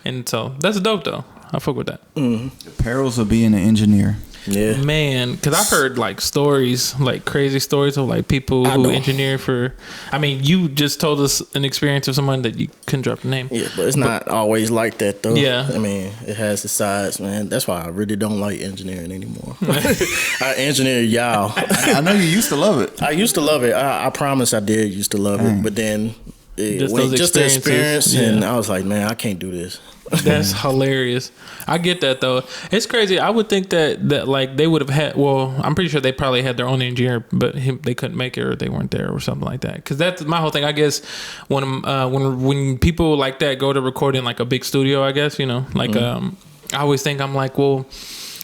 and so that's dope though. I fuck with that. The perils of being an engineer. Yeah, man, because I've heard like stories, like crazy stories of like people who engineer for. I mean, you just told us an experience of someone that you couldn't drop the name. Yeah, but it's not always like that though. Yeah, I mean, it has its sides, man. That's why I really don't like engineering anymore. I engineer y'all. I know you used to love it. I used to love it. I promise I did used to love it, but then just the experience, and I was like, man, I can't do this. That's hilarious. I get that though. It's crazy. I would think that like they would have had. Well, I'm pretty sure they probably had their own engineer, but they couldn't make it or they weren't there or something like that. Because that's my whole thing. I guess when people like that go to record in like a big studio, I guess like I always think I'm like, well,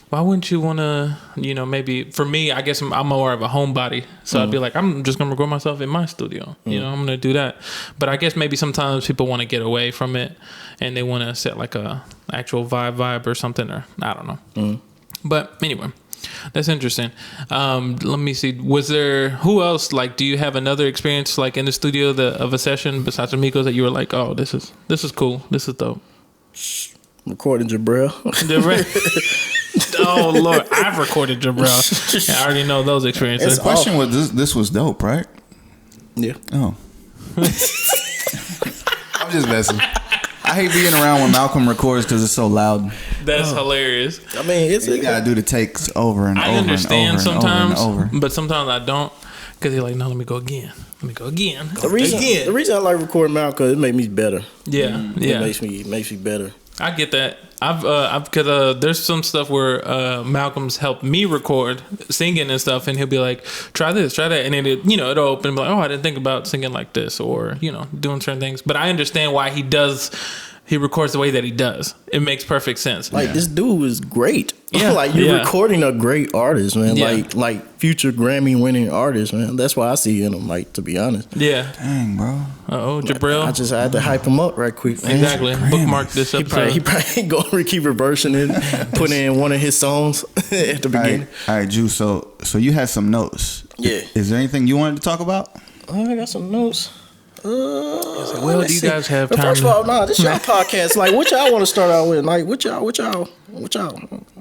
why wouldn't you want to, maybe for me, I guess I'm more of a homebody. So I'd be like, I'm just going to record myself in my studio. I'm going to do that. But I guess maybe sometimes people want to get away from it and they want to set like a actual vibe or something, or I don't know. But anyway, that's interesting. Let me see. Who else, like, do you have another experience like in the studio of a session besides Amigos that you were like, oh, this is cool. This is dope. Recording Jabril. Oh Lord, I've recorded Jabril. I already know those experiences. The question was this was dope, right? Yeah. Oh. I'm just messing. I hate being around when Malcolm records because it's so loud. That's hilarious. I mean, you gotta do the takes over and over. I understand sometimes, but sometimes I don't. Because he's like, no, let me go again. The reason I like recording Malcolm, it makes me better. Yeah, It makes me better. I get that. Because there's some stuff where Malcolm's helped me record singing and stuff, and he'll be like, try this, try that, and then it'll open and be like, oh, I didn't think about singing like this, or doing certain things. But I understand why he records the way that he does. It makes perfect sense. Like this dude is great. Yeah, like you're recording a great artist, man. Yeah. Like future Grammy winning artist, man. That's why I see in him. Like, to be honest. Yeah. Dang, bro. Jabril. I had to hype him up right quick. Man. Exactly. Bookmark this episode. He probably go and keep reversing it, put in one of his songs at the beginning. All right, Ju. So you had some notes. Yeah. Is there anything you wanted to talk about? I got some notes. Well, do you guys have time? First of all, this y'all podcast. Like, what y'all want to start out with? Like, what y'all?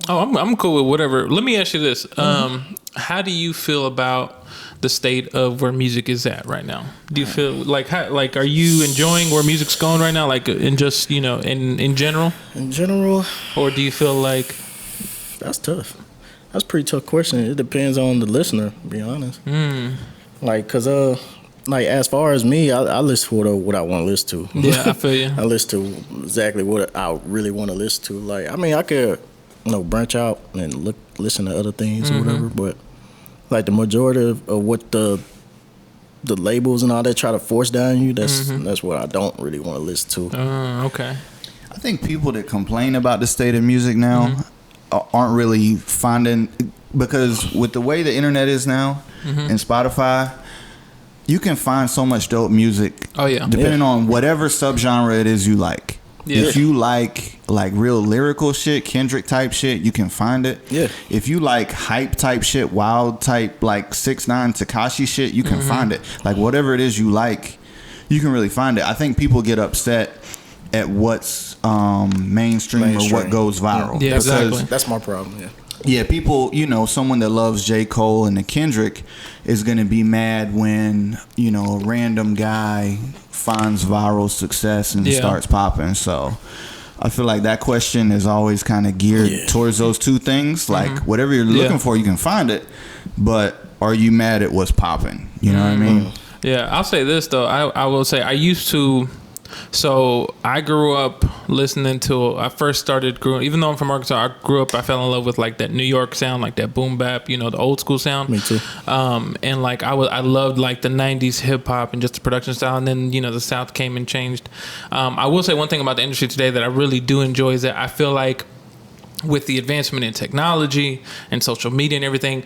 Oh, I'm cool with whatever. Let me ask you this: how do you feel about the state of where music is at right now? Do you feel like are you enjoying where music's going right now? Like, in just in general. In general, or do you feel like that's tough? That's a pretty tough question. It depends on the listener, to be honest. Like, cause like as far as me, I listen to what I want to listen to. Yeah, I feel you. I listen to exactly what I really want to listen to. Like, I mean, I could, branch out and listen to other things or whatever. But like the majority of what the labels and all that try to force down you, that's what I don't really want to listen to. Okay. I think people that complain about the state of music now aren't really finding, because with the way the internet is now and Spotify, you can find so much dope music. Oh yeah, depending on whatever subgenre it is you like. Yeah. If you like real lyrical shit, Kendrick type shit, you can find it. Yeah. If you like hype type shit, wild type like 6ix9ine Tekashi shit, you can find it. Like whatever it is you like, you can really find it. I think people get upset at what's mainstream or what goes viral. Yeah, exactly. That's my problem. Yeah. Yeah, people, someone that loves J. Cole and the Kendrick is going to be mad when, a random guy finds viral success and starts popping. So I feel like that question is always kind of geared towards those two things. Like, whatever you're looking for, you can find it. But are you mad at what's popping? You know what I mean? Yeah, I'll say this, though. I will say I used to... So I grew up listening to. I first started growing. Even though I'm from Arkansas, I grew up. I fell in love with like that New York sound, like that boom bap. The old school sound. Me too. And like I loved like the '90s hip hop and just the production style. And then the South came and changed. I will say one thing about the industry today that I really do enjoy is that I feel like with the advancement in technology and social media and everything,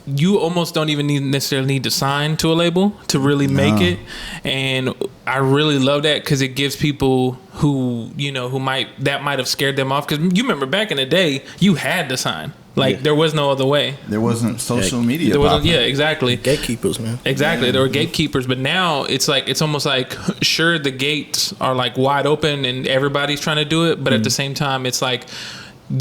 you almost don't even necessarily need to sign to a label to really make it. And I really love that because it gives people who might have scared them off. Because you remember back in the day, you had to sign. Like there was no other way. There wasn't social media. There wasn't, exactly. Gatekeepers, man. Exactly. There were gatekeepers, but now it's almost like, sure, the gates are like wide open and everybody's trying to do it, but at the same time, it's like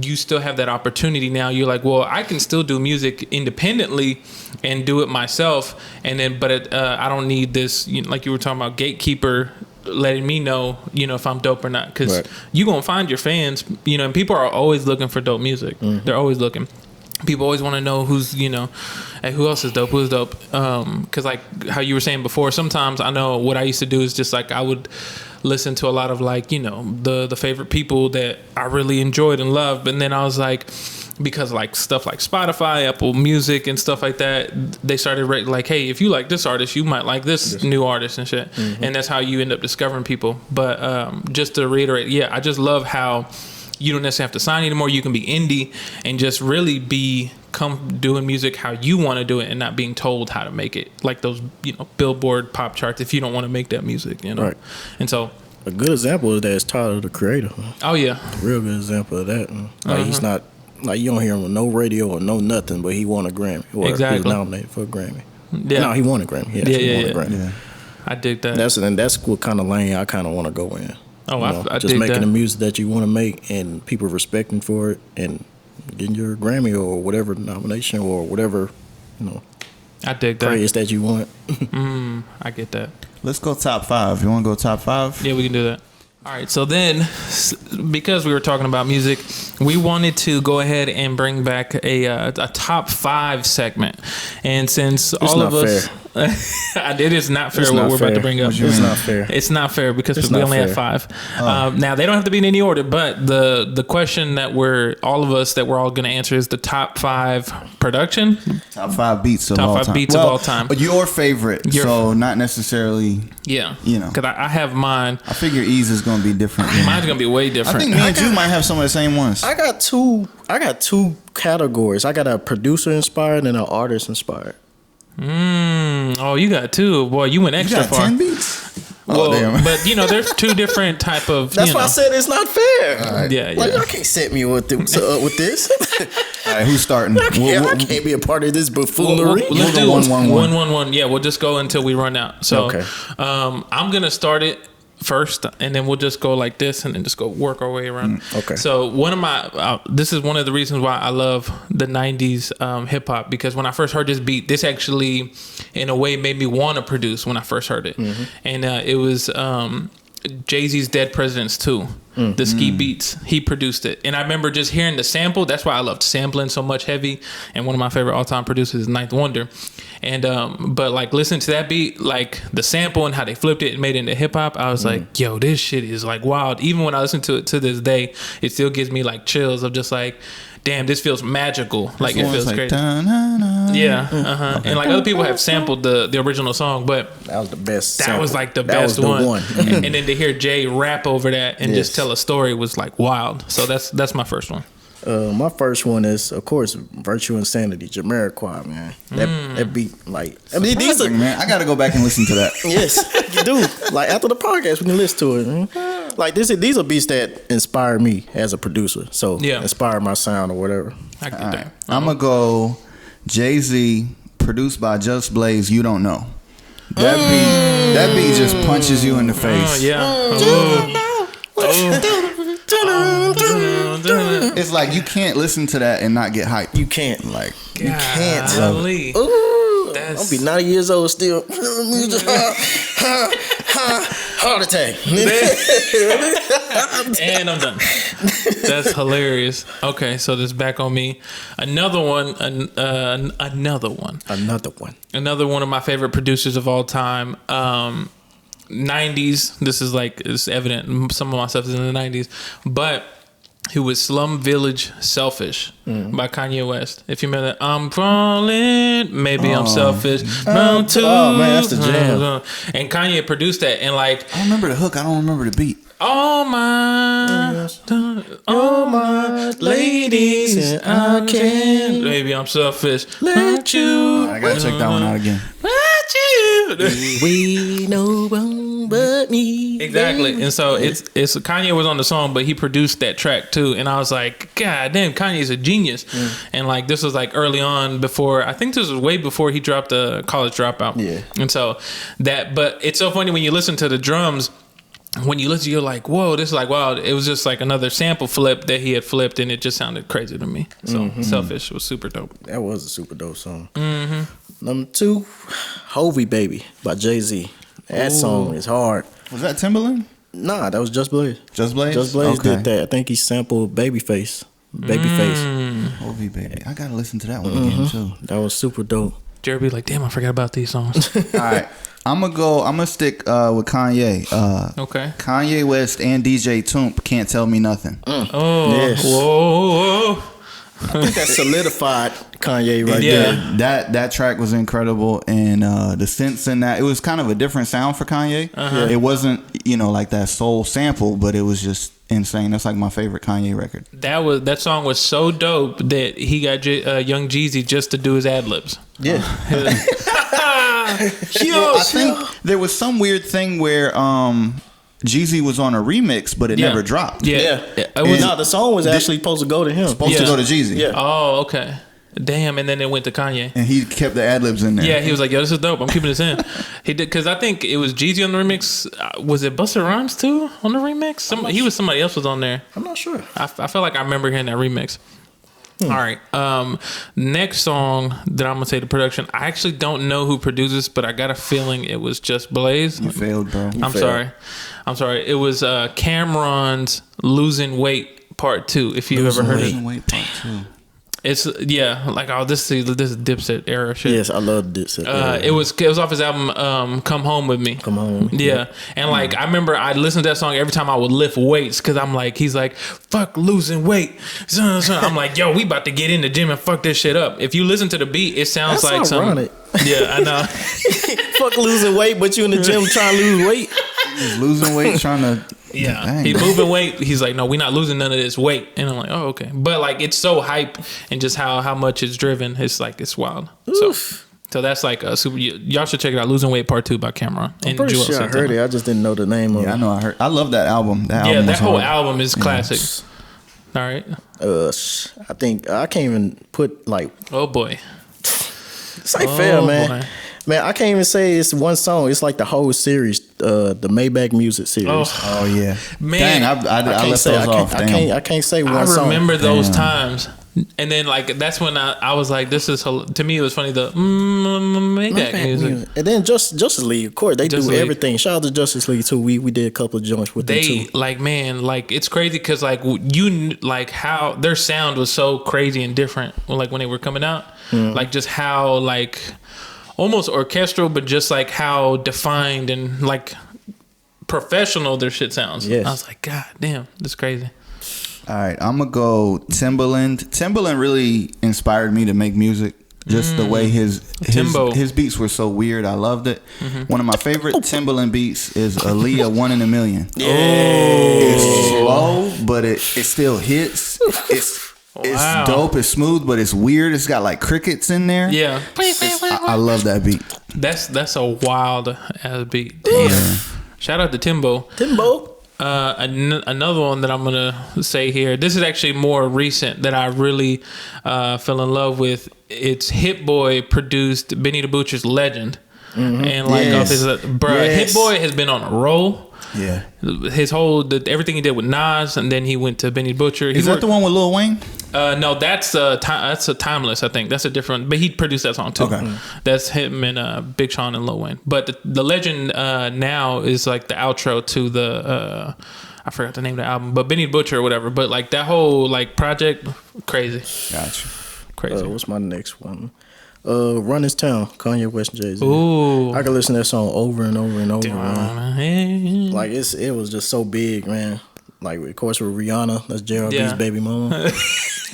you still have that opportunity now. You're like, well, I can still do music independently and do it myself, and then I don't need this. Like you were talking about, gatekeeper letting me know, if I'm dope or not, because you gonna find your fans, and people are always looking for dope music. They're always looking. People always want to know who's, hey, who else is dope? Who's dope? Because like how you were saying before, sometimes I know what I used to do is just like I would listen to a lot of like the favorite people that I really enjoyed and loved, and then I was like, because like stuff like Spotify, Apple Music and stuff like that, they started like, hey, if you like this artist, you might like this new artist and shit. And that's how you end up discovering people. But just to reiterate, I just love how you don't necessarily have to sign anymore. You can be indie and just really come doing music how you want to do it and not being told how to make it, like those Billboard pop charts, if you don't want to make that music, right. And so a good example of that is Tyler, the Creator. Oh yeah, a real good example of that. Like he's not, like you don't hear him on no radio or no nothing, but he won a Grammy. Or exactly. He was nominated for a Grammy. No, he won a Grammy. He won a Grammy. I dig that. That's what kind of lane I kind of want to go in. Oh, I just dig making that. the music that you want to make and people respecting for it and getting your Grammy or whatever nomination or whatever, I dig that. praise that you want. I get that. Let's go top 5. You want to go top 5? Yeah, we can do that. All right, so then, because we were talking about music, we wanted to go ahead and bring back a top 5 segment. And since it's all of us, it is not fair what we're about to bring up. It's not fair. It's not fair because we only have 5. Now they don't have to be in any order, but the question that we're all going to answer is the top 5 production, top 5 beats of all time. Of all time. But your favorite, so not necessarily. Yeah, because I have mine. I figure Ease is going to be different. Mine's going to be way different. I think me and you might have some of the same ones. I got two categories. I got a producer inspired and an artist inspired. Oh, you got 2. Boy, you went extra far. 10 beats? Well, damn. But there's 2 different type of. That's why I said it's not fair. Right. Yeah, y'all can't set me with this. All right, who's starting? I can't be a part of this buffoonery. Let's do 1-1-1. Yeah, we'll just go until we run out. So, I'm gonna start it first, and then we'll just go like this, and then just go work our way around. Okay. So one of my, this is one of the reasons why I love the '90s hip hop, because when I first heard this beat, this actually, in a way, made me want to produce when I first heard it, and it was Jay-Z's Dead Presidents 2. The Ski Beats, he produced it, and I remember just hearing the sample. That's why I loved sampling so much. Heavy, and one of my favorite all-time producers is Ninth Wonder. And but like listening to that beat, like the sample and how they flipped it and made it into hip hop, I was like, yo, this shit is like wild. Even when I listen to it to this day, it still gives me like chills of just like, damn, this feels magical. Like it feels great. Yeah, okay. And like other people have sampled the original song, but that was the best. That was like the best one. And then to hear Jay rap over that and just tell a story was like wild. So that's my first one. My first one is, of course, Virtue Insanity, Jamiroquai, man. That beat, like, I mean, these are, man. I gotta go back and listen to that. Yes, you do. Like after the podcast, we can listen to it. Man. Like these are beats that inspire me as a producer. So inspire my sound or whatever. I get that. I'm gonna go Jay-Z, produced by Just Blaze. You Don't Know. That beat just punches you in the face. It's like you can't listen to that and not get hyped. You can't. Like you can't. I'll be 90 years old still. Heart attack. And I'm done. That's hilarious. Okay, so this back on me. Another one of my favorite producers of all time. 90s. This is like, it's evident. Some of my stuff is in the 90s, but He was Slum Village Selfish by Kanye West. If you remember that, I'm falling, maybe I'm selfish. Man, that's the jam. And Kanye produced that, and like I remember the hook, I don't remember the beat. all my ladies, I can. Maybe I'm selfish. Let you. I gotta check that one out again. Let you. We know one but me. Exactly. And so it's Kanye was on the song, but he produced that track too. And I was like, God damn, Kanye's a genius. And like this was like early on before, I think this was way before he dropped the College Dropout. Yeah. And so but it's so funny when you listen to the drums. When you listen, you're like, whoa, this is like, wow. It was just like another sample flip that he had flipped, and it just sounded crazy to me. So Selfish was super dope. That was a super dope song. Number 2, Hovey Baby by Jay-Z. That song is hard. Was that Timbaland? Nah, that was Just Blaze. Just Blaze? Just Blaze did that. I think he sampled Babyface. Hovey Baby. I gotta listen to that one again too. That was super dope. Jerry be like, damn, I forgot about these songs. All right. I'm gonna stick with Kanye. Okay. Kanye West and DJ Toomp, Can't Tell Me Nothing. Oh, Yes. Whoa. I think that solidified Kanye right there. That track was incredible, and the synths in that, it was kind of a different sound for Kanye. It wasn't like that soul sample, but it was just insane. That's like my favorite Kanye record. That song was so dope that he got Young Jeezy just to do his ad libs. Yeah. I think there was some weird thing where Jeezy was on a remix, but it never dropped. The song was actually supposed to go to him. Supposed to go to Jeezy. Yeah. Oh, okay. Damn, and then it went to Kanye. And he kept the ad-libs in there. Yeah, he was like, yo, this is dope. I'm keeping this in. He did, because I think it was Jeezy on the remix. Was it Busta Rhymes too on the remix? Somebody else was on there. I'm not sure. I feel like I remember hearing that remix. All right. Next song that I'm gonna say the production. I actually don't know who produces, but I got a feeling it was Just Blaze. You failed, bro. I'm sorry. It was Cameron's Losing Weight Part 2. If you ever heard it. Losing Weight Part 2. It's like this is Dipset era shit. Yes, I love Dipset. It was off his album Come Home With Me. Come on. Yeah. And like I remember I listened to that song every time I would lift weights because I'm like, he's like, fuck losing weight. I'm like, yo, we about to get in the gym and fuck this shit up. If you listen to the beat, it sounds That's like ironic. Yeah, I know. Fuck losing weight, but you in the gym trying to lose weight. He's losing weight, trying to. Yeah, dang. he's moving weight. He's like, no, we're not losing none of this weight. And I'm like, oh, okay. But like, it's so hype and just how much it's driven. It's like, it's wild. So that's like a super. Y'all should check it out. Losing Weight Part 2 by Cameron. I'm pretty sure I heard it. I just didn't know the name of it. Yeah, I know. I love that album. That whole album is classic. All right. I think I can't even put like. Oh boy. It's like fair, man. Boy. Man, I can't even say it's one song. It's like the whole series, the Maybach Music series. Oh yeah, man. Dang, I left those off. I can't say one song. I remember those times, and then like that's when I was like, this is to me it was funny the Maybach music. And then Justice League, of course, they do everything. Shout out to Justice League too. We did a couple of joints with them too. Like man, like it's crazy because like like how their sound was so crazy and different. Like when they were coming out, like just how like. Almost orchestral, but just like how defined and like professional their shit sounds. Yes. I was like, God damn, this is crazy. All right, I'm gonna go Timbaland. Timbaland really inspired me to make music. Just the way his beats were so weird. I loved it. One of my favorite Timbaland beats is Aaliyah 1 in a Million. Yeah. It's slow, but it still hits. It's dope. It's smooth, but it's weird. It's got like crickets in there. Yeah, I love that beat. That's a wild ass beat. Damn. Shout out to Timbo. Another one that I'm gonna say here. This is actually more recent that I really fell in love with. It's Hit Boy produced Benny the Butcher's Legend, and like off his Hit Boy has been on a roll. Yeah, his whole everything he did with Nas, and then he went to Benny the Butcher. Is that the one with Lil Wayne? No, that's a Timeless. I think that's a different. But he produced that song too. Okay, that's him and Big Sean and Lil Wayne. But the Legend now is like the outro to the I forgot the name of the album, but Benny the Butcher or whatever. But like that whole like project, crazy. Gotcha. Crazy. What's my next one? Run This Town, Kanye West and Jay-Z. Ooh. I could listen to that song over and over and over, man. Like it was just so big, man. Like, of course, with Rihanna. That's JRB's baby mama.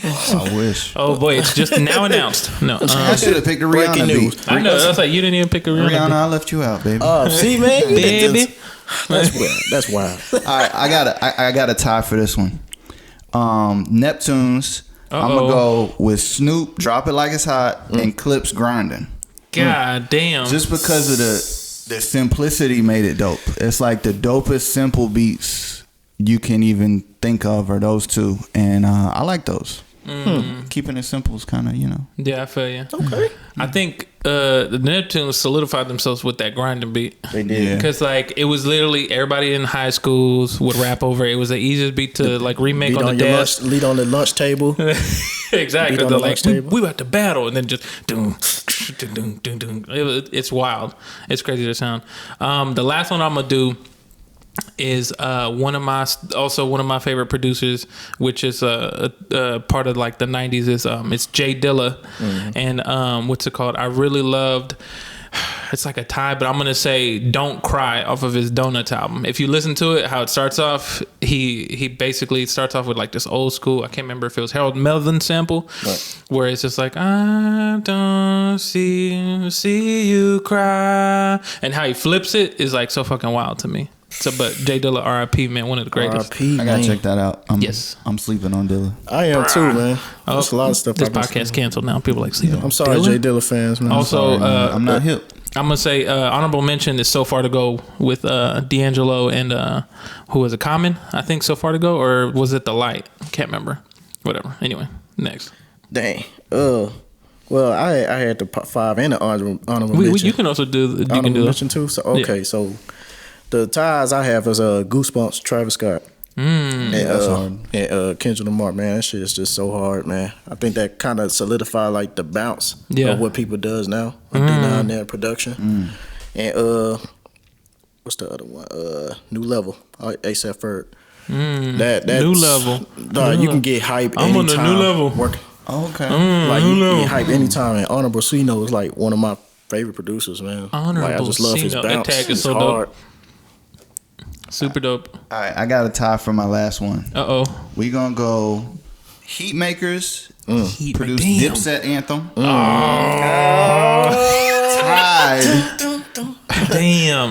I wish. Oh boy, it's just now announced. No, I should have picked a Rihanna beat. I know. That's like you didn't even pick a Rihanna. I left you out, baby. See, man, baby. That's wild. All right, I got a tie for this one. Neptunes. I'm gonna go with Snoop, Drop It Like It's Hot, and Clips Grinding. God damn. Just because of the simplicity made it dope. It's like the dopest simple beats you can even think of are those two, and I like those. Keeping it simple is kind of, Yeah, I feel you. Okay. I think the Neptunes solidified themselves with that grinding beat. They did. Because like it was literally everybody in high schools would rap over it. It was the easiest beat to like remake on the desk. Lead on the lunch table. Exactly. They're like, we about to battle, and then just doom, doom, doom, doom. It's wild. It's crazy to sound. The last one I'm gonna do is one of my favorite producers, which is part of like the 90s, is it's Jay Dilla. And what's it called? I really loved, it's like a tie, but I'm gonna say Don't Cry off of his Donuts album. If you listen to it, how it starts off, he basically starts off with like this old school, I can't remember if it was Harold Melvin sample, where it's just like, I don't see you cry, and how he flips it is like so fucking wild to me. So, but Jay Dilla, R.I.P. man, one of the greatest. R.I.P. I gotta check that out. Yes, I'm sleeping on Dilla. I am too, man. There's a lot of stuff. This podcast canceled now. People like sleeping. I'm sorry, Jay Dilla fans, man. Also, I'm not hip. I'm gonna say honorable mention is So Far to Go with D'Angelo and who was it? Common, I think. So Far to Go, or was it The Light? Can't remember. Whatever. Anyway, next. Dang. Well, I had the 5 and the honorable mention. You can also do. You honorable can do mention too. So okay, so. The ties I have is Goosebumps, Travis Scott, and Kendrick Lamar. Man, that shit is just so hard, man. I think that kind of solidified like the bounce of what people does now with D9 there production. And what's the other one? New Level, ASAP Ferg. That's New Level. You can get hype. I'm on the New Level. Working. Okay. Like you can get hype anytime. And Honorable Cino is like one of my favorite producers, man. Honorable I just love his Cino. bounce. That tag is so hard. dope. Super dope. All right, I got a tie for my last one. We gonna go Heatmakers. Produced Dipset Anthem.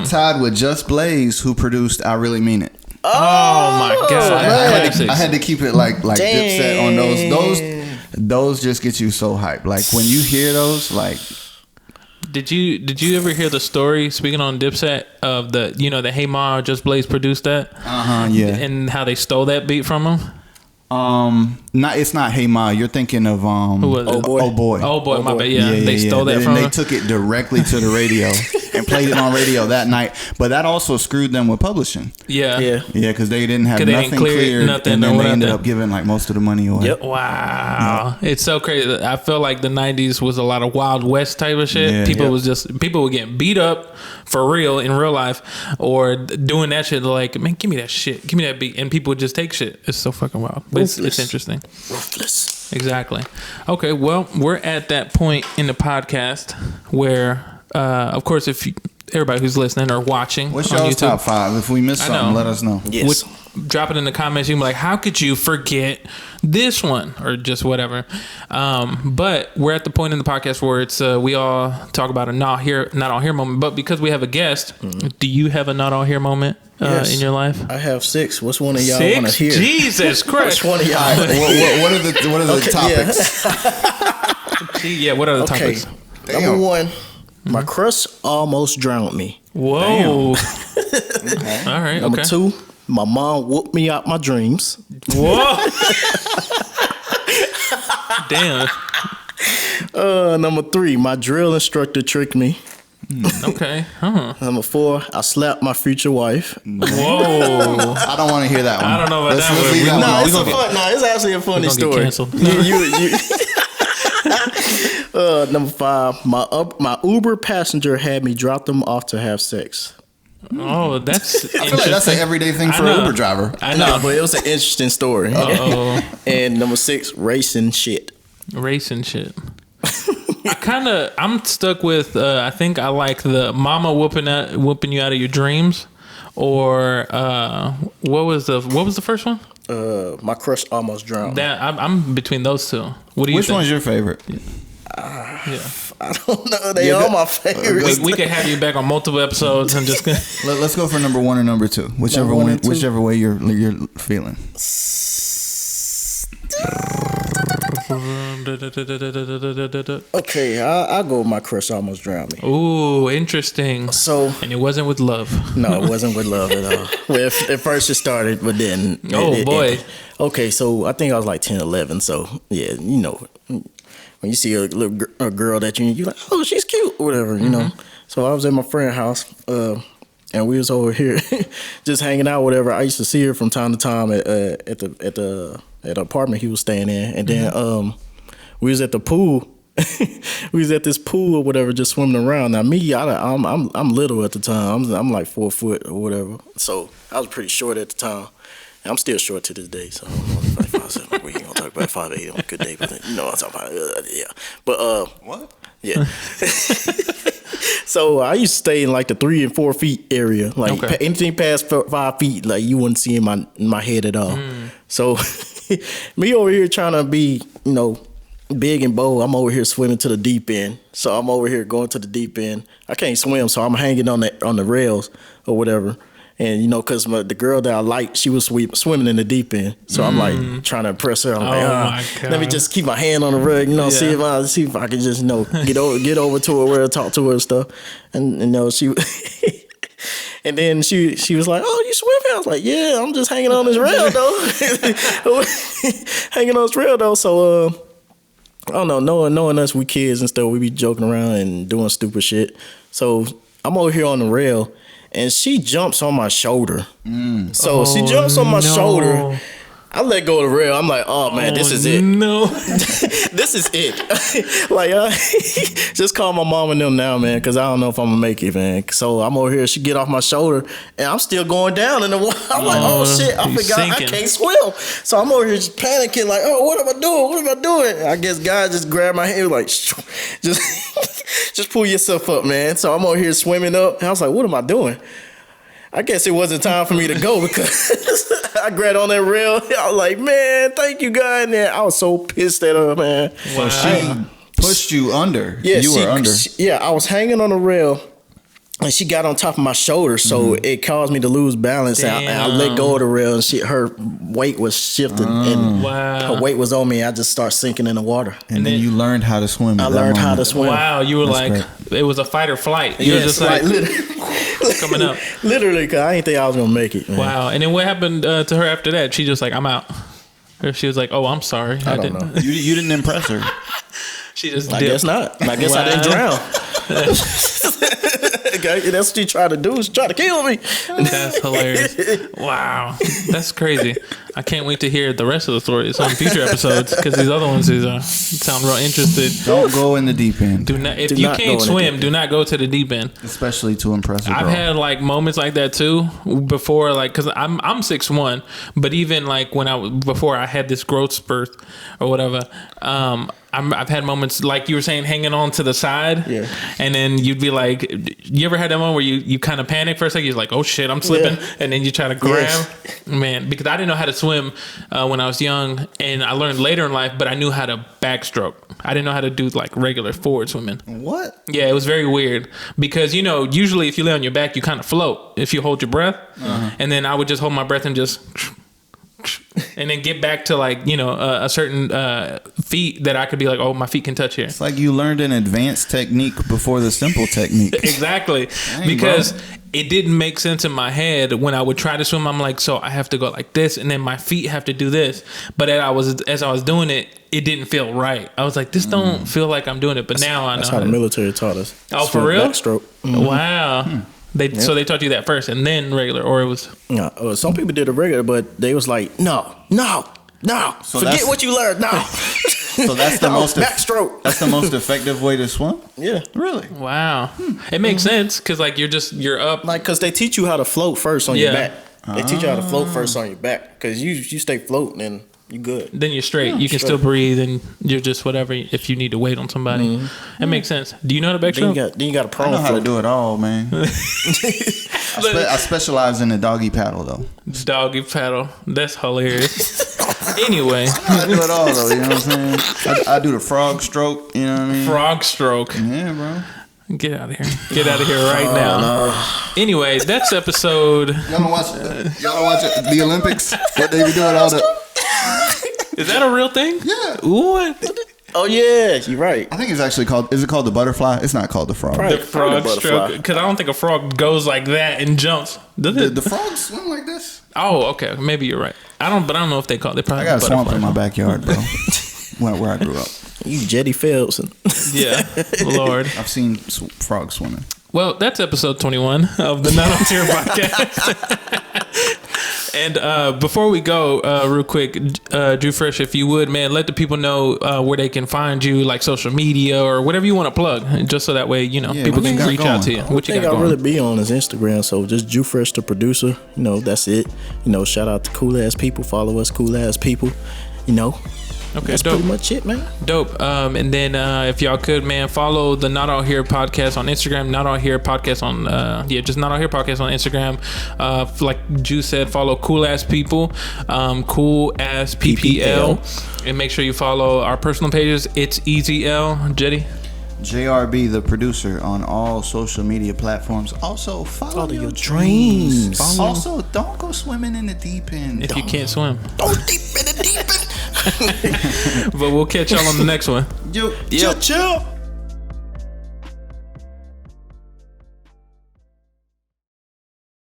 Tied with Just Blaze, who produced I Really Mean It. Oh my god! I had to keep it like Dipset on those. Those just get you so hyped. Like when you hear those, like. Did you ever hear the story, speaking on Dipset, of the Hey Ma, Just Blaze produced that? Yeah. And how they stole that beat from him? It's not Hey Ma. You're thinking of Who was it? Oh boy, my bad. Yeah, they stole that from him. They took it directly to the radio and played it on radio that night. But that also screwed them with publishing. Yeah, because they didn't have nothing cleared, and then they ended up giving like most of the money away. Yep. Wow, it's so crazy. I feel like the '90s was a lot of Wild West type of shit. People were getting beat up for real in real life, or doing that shit. Like, man, give me that shit, give me that beat, and people would just take shit. It's so fucking wild. But it's interesting. Ruthless. Exactly. Okay, well, we're at that point in the podcast where, of course, everybody who's listening or watching, what's your top 5? If we miss something, let us know. Yes. Drop it in the comments. You can be like, how could you forget this one, or just whatever. But we're at the point in the podcast where it's we all talk about a not all here moment. But because we have a guest, do you have a not all here moment in your life? I have 6. What's one of y'all want to hear? Jesus Christ! Which one of y'all? What are the topics? Yeah, what are the topics? Number 1, my crush almost drowned me. Whoa! All right. Number 2, my mom whooped me out my dreams. Whoa! Damn. Number 3, my drill instructor tricked me. Okay. Number 4, I slapped my future wife. Whoa! I don't want to hear that one. I don't know about that one. It's actually a funny story. Number 5, my Uber passenger had me drop them off to have sex. Oh, that's I feel like that's an everyday thing for an Uber driver. I know, but it was an interesting story. And number 6, racing shit. I'm stuck with I think I like the mama whooping you out of your dreams, or what was the first one? My Crush Almost Drowned Me. That I'm between those two. What do you Which think? one's your favorite? I don't know. They are my favorites. We could have you back on multiple episodes and just Let's go for number 1 or number 2, whichever one one, and two. whichever way you're feeling. Okay, I'll go with My Crush Almost Drowned Me. Ooh, interesting. So, and it wasn't with love. No, it wasn't with love at all. Well, at first it started, but then boy. Okay, so I think I was like 10, 11. So yeah, you know, when you see a girl that you're like, oh, she's cute, or whatever, you know. So I was at my friend's house, and we was over here just hanging out, whatever. I used to see her from time to time at the apartment he was staying in, and then we was at the pool. We was at this pool or whatever, just swimming around. Now me, I'm little at the time. I'm like 4 foot or whatever. So I was pretty short at the time. And I'm still short to this day. So I'm only 5'7". We ain't gonna talk about 5'8" on a good day, but you know what I'm talking about. Yeah. But what? Yeah. So I used to stay in like the 3 and 4 feet area. Like anything past 5 feet, like you wouldn't see in my head at all. So me over here trying to be, you know, big and bold, I'm over here swimming to the deep end. So I'm over here going to the deep end. I can't swim, so I'm hanging on the rails or whatever. And, you know, because the girl that I liked, she was swimming in the deep end. So I'm like trying to impress her. I'm like, let me just keep my hand on the rug, you know, see if I can just, you know, get over to her, where talk to her and stuff. And you know, she and then she was like, oh, you swimming? I was like, yeah, I'm just hanging on this rail though. Hanging on this rail though. So I don't know, knowing us, we kids and stuff, we be joking around and doing stupid shit. So I'm over here on the rail, and she jumps on my shoulder. So she jumps on my shoulder. I let go of the rail. I'm like, oh man, this is it. No, this is it. Like, just call my mom and them now, man, because I don't know if I'm gonna make it, man. So I'm over here. She get off my shoulder, and I'm still going down in the water. I'm like, oh shit, I forgot sinking. I can't swim. So I'm over here just panicking, like, oh, what am I doing? What am I doing? I guess God just grabbed my hand, like, just pull yourself up, man. So I'm over here swimming up, and I was like, what am I doing? I guess it wasn't time for me to go because I grabbed on that rail. I was like, man, thank you, God. And I was so pissed at her, man. So she pushed you under. Yeah, you were under. I was hanging on the rail, and she got on top of my shoulder, so it caused me to lose balance. And I let go of the rail, and her weight was shifting, and her weight was on me. I just started sinking in the water. And then you learned how to swim. I learned how to swim. Wow, you were it was a fight or flight. You were just like coming up. Literally, because I didn't think I was going to make it. Man. Wow. And then what happened to her after that? She just like, I'm out. Or she was like, oh, I'm sorry. I don't know. You didn't impress her. She just I guess not. I guess I didn't drown. That's what you try to do, is try to kill me. That's hilarious. Wow. That's crazy. I can't wait to hear the rest of the stories on future episodes, because these other ones sound real interested. Don't go in the deep end. If you can't swim, do not go to the deep end. Especially to impress a girl. I've had like moments like that too before, like, because I'm 6'1", but even like before I had this growth spurt or whatever, I've had moments like you were saying, hanging on to the side, and then you'd be like, you ever had that moment where you kind of panic for a second? You're like, oh shit, I'm slipping, and then you try to grab, man, because I didn't know how to swim when I was young, and I learned later in life, but I knew how to backstroke. I didn't know how to do like regular forward swimming. What? Yeah, it was very weird because, you know, usually if you lay on your back, you kind of float if you hold your breath, and then I would just hold my breath and just. And then get back to like, you know, a certain feet that I could be like, oh, my feet can touch here. It's like you learned an advanced technique before the simple technique. Exactly. Dang, because it didn't make sense in my head when I would try to swim. I'm like, so I have to go like this, and then my feet have to do this. But as I was doing it, it didn't feel right. I was like, this don't feel like I'm doing it. But now I know. That's how the military taught us. Oh, for real? Backstroke. Wow. So they taught you that first and then regular, or it was? No, some people did a regular, but they was like, no. So forget what you learned. No. So that's the most backstroke. That's the most effective way to swim. Yeah, really. Wow, it makes sense because like you're up, like because they teach you how to float first on your back. They teach you how to float first on your back because you stay floating and you good. Then you're straight. You can still breathe, and you're just whatever. If you need to wait on somebody, that makes sense. Do you know the backstroke? Then you got a prone. I know how to do it all, man. I specialize in the doggy paddle though. Doggy paddle. That's hilarious. Anyway, I do it all though. You know what I'm saying? I do the frog stroke. You know what I mean? Frog stroke. Yeah, bro. Get out of here. Get out of here right now. No. Anyway, that's episode. Y'all don't watch the Olympics? What they be doing all the. Is that a real thing? Yeah. What? Oh yeah, you're right. I think it's actually called. Is it called the butterfly? It's not called the frog. The frog stroke. Because I don't think a frog goes like that and jumps. Does it? The frogs swim like this. Oh, okay. Maybe you're right. I don't know if they call it. They probably. I got a swamp in my backyard, bro. where I grew up. You Jetty Phelps. Yeah, Lord. I've seen frogs swimming. Well, that's episode 21 of the Not On Tier podcast. And before we go, real quick, Drew Fresh, if you would, man, let the people know where they can find you, like social media or whatever you want to plug, just so that way, people can reach out to you. What you got going? I really be on is Instagram, so just Drew Fresh the producer. That's it. Shout out to cool ass people. Follow us, cool ass people. Okay, that's dope. Pretty much it, man. Dope. And then if y'all could, man, follow the Not Out Here podcast on Instagram. Not Out Here podcast on just Not Out Here podcast on Instagram. Like Ju said, follow Cool Ass People, Cool Ass PPL, and make sure you follow our personal pages. It's Easy L. Jetty. JRB, the producer, on all social media platforms. Also, follow your dreams. Also, don't go swimming in the deep end. If you can't swim. Don't deep in the deep end. But we'll catch y'all on the next one. Yo, chill.